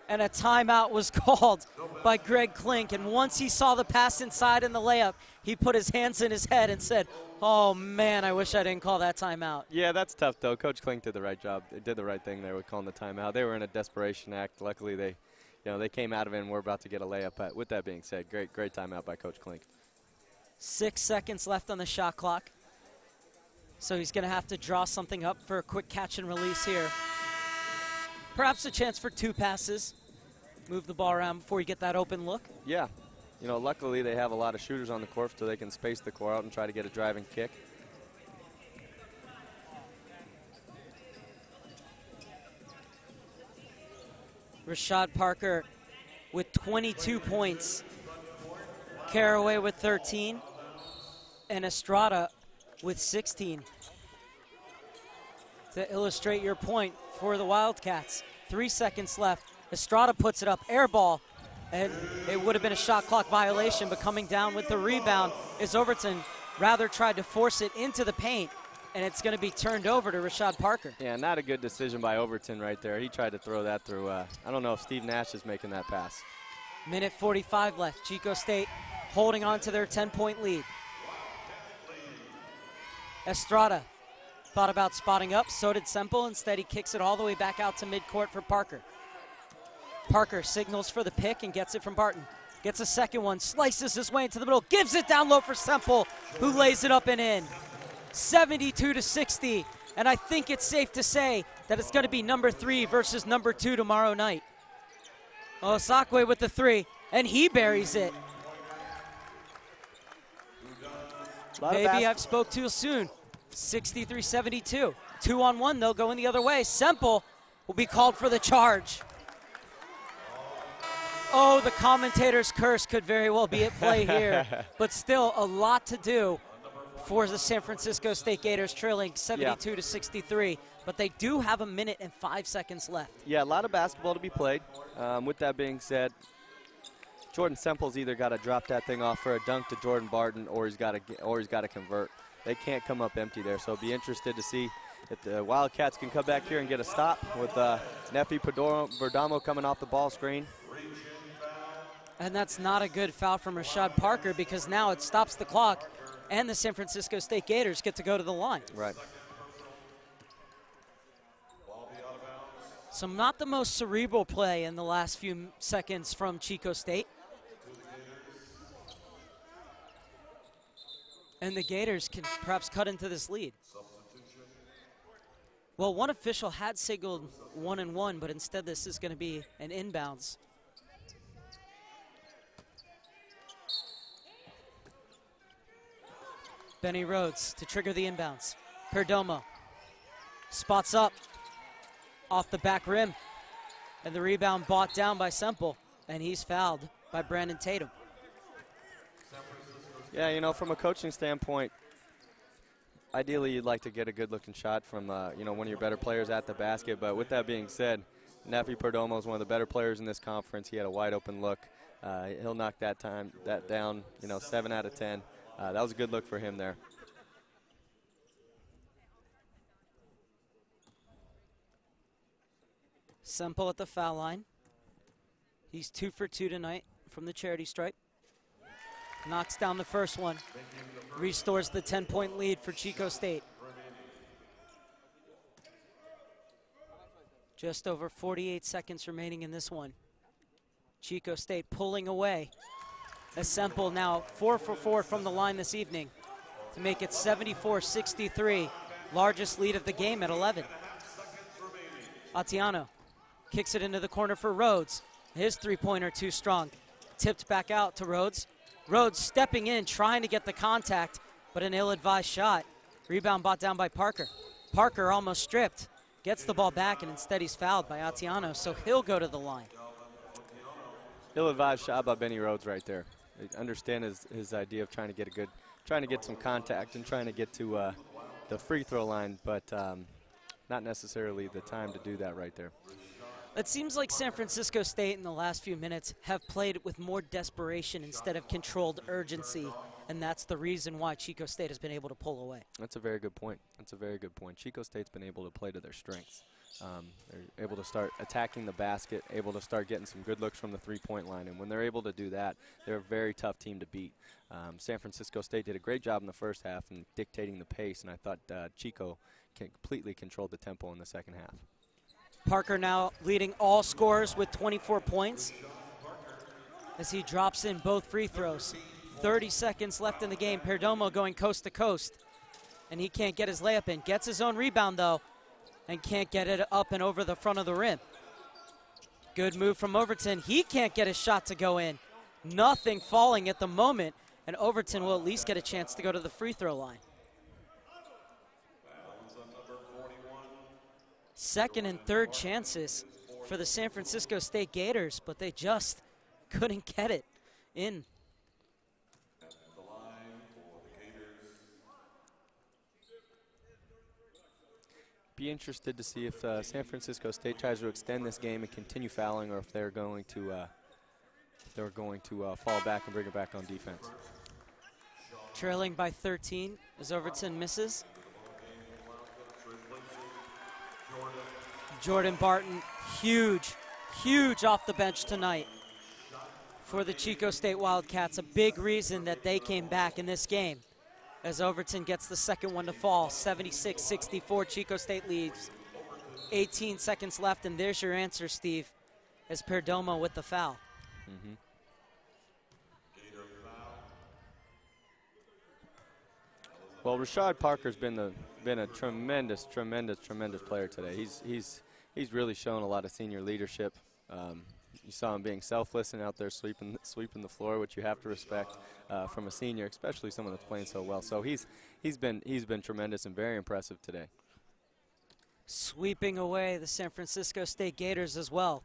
And a timeout was called by Greg Klink. And once he saw the pass inside in the layup, he put his hands in his head and said, oh man, I wish I didn't call that timeout. Yeah, that's tough though. Coach Klink did the right job. They did the right thing there with calling the timeout. They were in a desperation act. Luckily they came out of it and were about to get a layup. But with that being said, great timeout by Coach Klink. 6 seconds left on the shot clock. So he's going to have to draw something up for a quick catch and release here. Perhaps a chance for 2 passes. Move the ball around before you get that open look. Yeah. Luckily they have a lot of shooters on the court so they can space the court out and try to get a driving kick. Rashad Parker with 22 points. Caraway with 13. And Estrada with 16. To illustrate your point for the Wildcats, 3 seconds left. Estrada puts it up, air ball, and it would have been a shot clock violation, but coming down with the rebound is Overton. Rather tried to force it into the paint, and it's going to be turned over to Rashad Parker. Yeah, not a good decision by Overton right there. He tried to throw that through, I don't know if Steve Nash is making that pass. Minute 45 left. Chico State holding on to their 10-point lead. Estrada thought about spotting up, so did Semple. Instead, he kicks it all the way back out to midcourt for Parker. Parker signals for the pick and gets it from Barton. Gets a second one, slices his way into the middle, gives it down low for Semple, who lays it up and in. 72-60, and I think it's safe to say that it's going to be number 3 versus number 2 tomorrow night. Osakwe with the 3, and he buries it. Maybe I've spoke too soon. 63-72. 2-on-1, though, going the other way. Semple will be called for the charge. Oh, the commentator's curse could very well be at play here. But still, a lot to do for the San Francisco State Gators, trailing 72 to 63. But they do have 1 minute and 5 seconds left. Yeah, a lot of basketball to be played. With that being said, Jordan Semple's either got to drop that thing off for a dunk to Jordan Barton, or he's got to convert. They can't come up empty there. So be interested to see if the Wildcats can come back here and get a stop with Nefi Perdomo coming off the ball screen. And that's not a good foul from Rashad Parker, because now it stops the clock, and the San Francisco State Gators get to go to the line. Right. So not the most cerebral play in the last few seconds from Chico State. And the Gators can perhaps cut into this lead. Well, one official had signaled 1-1, but instead this is going to be an inbounds. Benny Rhodes to trigger the inbounds. Perdomo spots up off the back rim, and the rebound bought down by Semple, and he's fouled by Brandon Tatum. Yeah, you know, from a coaching standpoint, ideally you'd like to get a good-looking shot from, you know, one of your better players at the basket. But with that being said, Nefi Perdomo is one of the better players in this conference. He had a wide-open look. He'll knock that down, you know, 7 out of 10. That was a good look for him there. Semple at the foul line. He's 2 for 2 tonight from the charity stripe. Knocks down the first one. Restores the 10-point lead for Chico State. Just over 48 seconds remaining in this one. Chico State pulling away. As Semple now 4 for 4 from the line this evening to make it 74-63. Largest lead of the game at 11. Atiano kicks it into the corner for Rhodes. His three-pointer too strong. Tipped back out to Rhodes. Rhodes stepping in, trying to get the contact, but an ill-advised shot. Rebound bought down by Parker. Parker almost stripped. Gets the ball back, and instead he's fouled by Atiano, so he'll go to the line. Ill-advised shot by Benny Rhodes right there. I understand his idea of trying to get some contact and trying to get to the free throw line, but not necessarily the time to do that right there. It seems like San Francisco State in the last few minutes have played with more desperation instead of controlled urgency, and that's the reason why Chico State has been able to pull away. That's a very good point. That's a very good point. Chico State's been able to play to their strengths. They're able to start attacking the basket, able to start getting some good looks from the three-point line, and when they're able to do that, they're a very tough team to beat. San Francisco State did a great job in the first half in dictating the pace, and I thought Chico completely controlled the tempo in the second half. Parker now leading all scorers with 24 points as he drops in both free throws. 30 seconds left in the game. Perdomo going coast to coast, and he can't get his layup in. Gets his own rebound, though, and can't get it up and over the front of the rim. Good move from Overton. He can't get his shot to go in. Nothing falling at the moment, and Overton will at least get a chance to go to the free throw line. Second and third chances for the San Francisco State Gators, but they just couldn't get it in. Be interested to see if San Francisco State tries to extend this game and continue fouling, or if they're going to fall back and bring it back on defense. Trailing by 13 as Overton misses. Jordan Barton, huge off the bench tonight for the Chico State Wildcats. A big reason that they came back in this game, as Overton gets the second one to fall. 76-64, Chico State leads. 18 seconds left, and there's your answer, Steve, as Perdomo with the foul. Mm-hmm. Well, Rashad Parker's been a tremendous player today. He's really shown a lot of senior leadership. You saw him being selfless and out there sweeping the floor, which you have to respect from a senior, especially someone that's playing so well. So he's been tremendous and very impressive today. Sweeping away the San Francisco State Gators as well.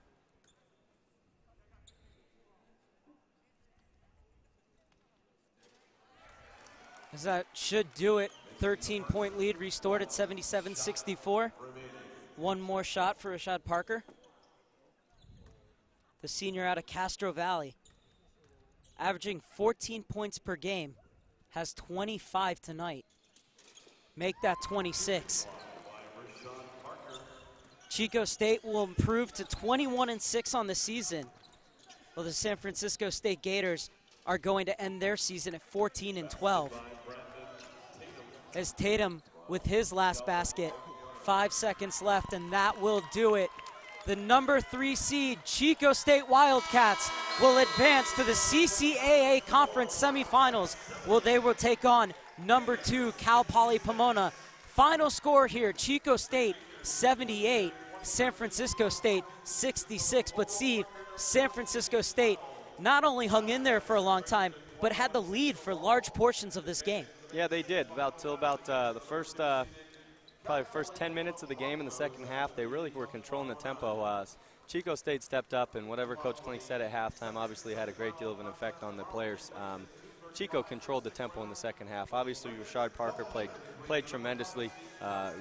As that should do it. 13-point lead restored at 77-64. One more shot for Rashad Parker. The senior out of Castro Valley, averaging 14 points per game, has 25 tonight. Make that 26. Chico State will improve to 21-6 on the season, while the San Francisco State Gators are going to end their season at 14-12. As Tatum with his last basket, 5 seconds left, and that will do it. The number 3 seed Chico State Wildcats will advance to the CCAA Conference semifinals, where they will take on number 2 Cal Poly Pomona. Final score here, Chico State 78, San Francisco State 66. But Steve, San Francisco State not only hung in there for a long time, but had the lead for large portions of this game. Yeah, they did. Till the first, probably the first 10 minutes of the game in the second half, they really were controlling the tempo. Chico State stepped up, and whatever Coach Klink said at halftime obviously had a great deal of an effect on the players. Chico controlled the tempo in the second half. Obviously, Rashad Parker played tremendously.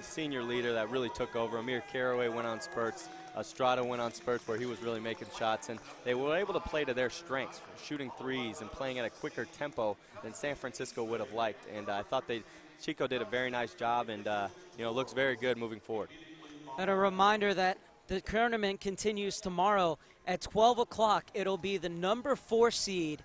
Senior leader that really took over. Amir Caraway went on spurts. Estrada went on spurts where he was really making shots, and they were able to play to their strengths, shooting threes and playing at a quicker tempo than San Francisco would have liked. And I thought Chico did a very nice job, and looks very good moving forward. And a reminder that the tournament continues tomorrow at 12 o'clock. It'll be the number 4 seed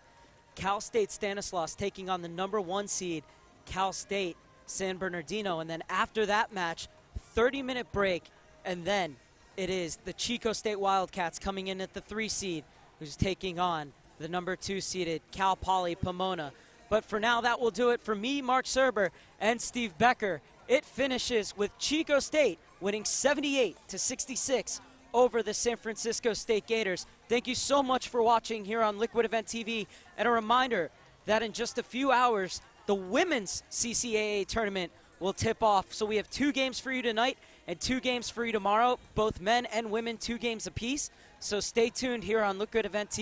Cal State Stanislaus taking on the number 1 seed Cal State San Bernardino. And then after that match, 30-minute break, and then it is the Chico State Wildcats coming in at the 3 seed, who's taking on the number 2 seeded Cal Poly Pomona. But for now, that will do it for me, Mark Serber, and Steve Becker. It finishes with Chico State winning 78-66 over the San Francisco State Gators. Thank you so much for watching here on Liquid Event TV. And a reminder that in just a few hours, the women's CCAA tournament will tip off. So we have 2 games for you tonight and 2 games for you tomorrow, both men and women, 2 games apiece. So stay tuned here on Liquid Event TV.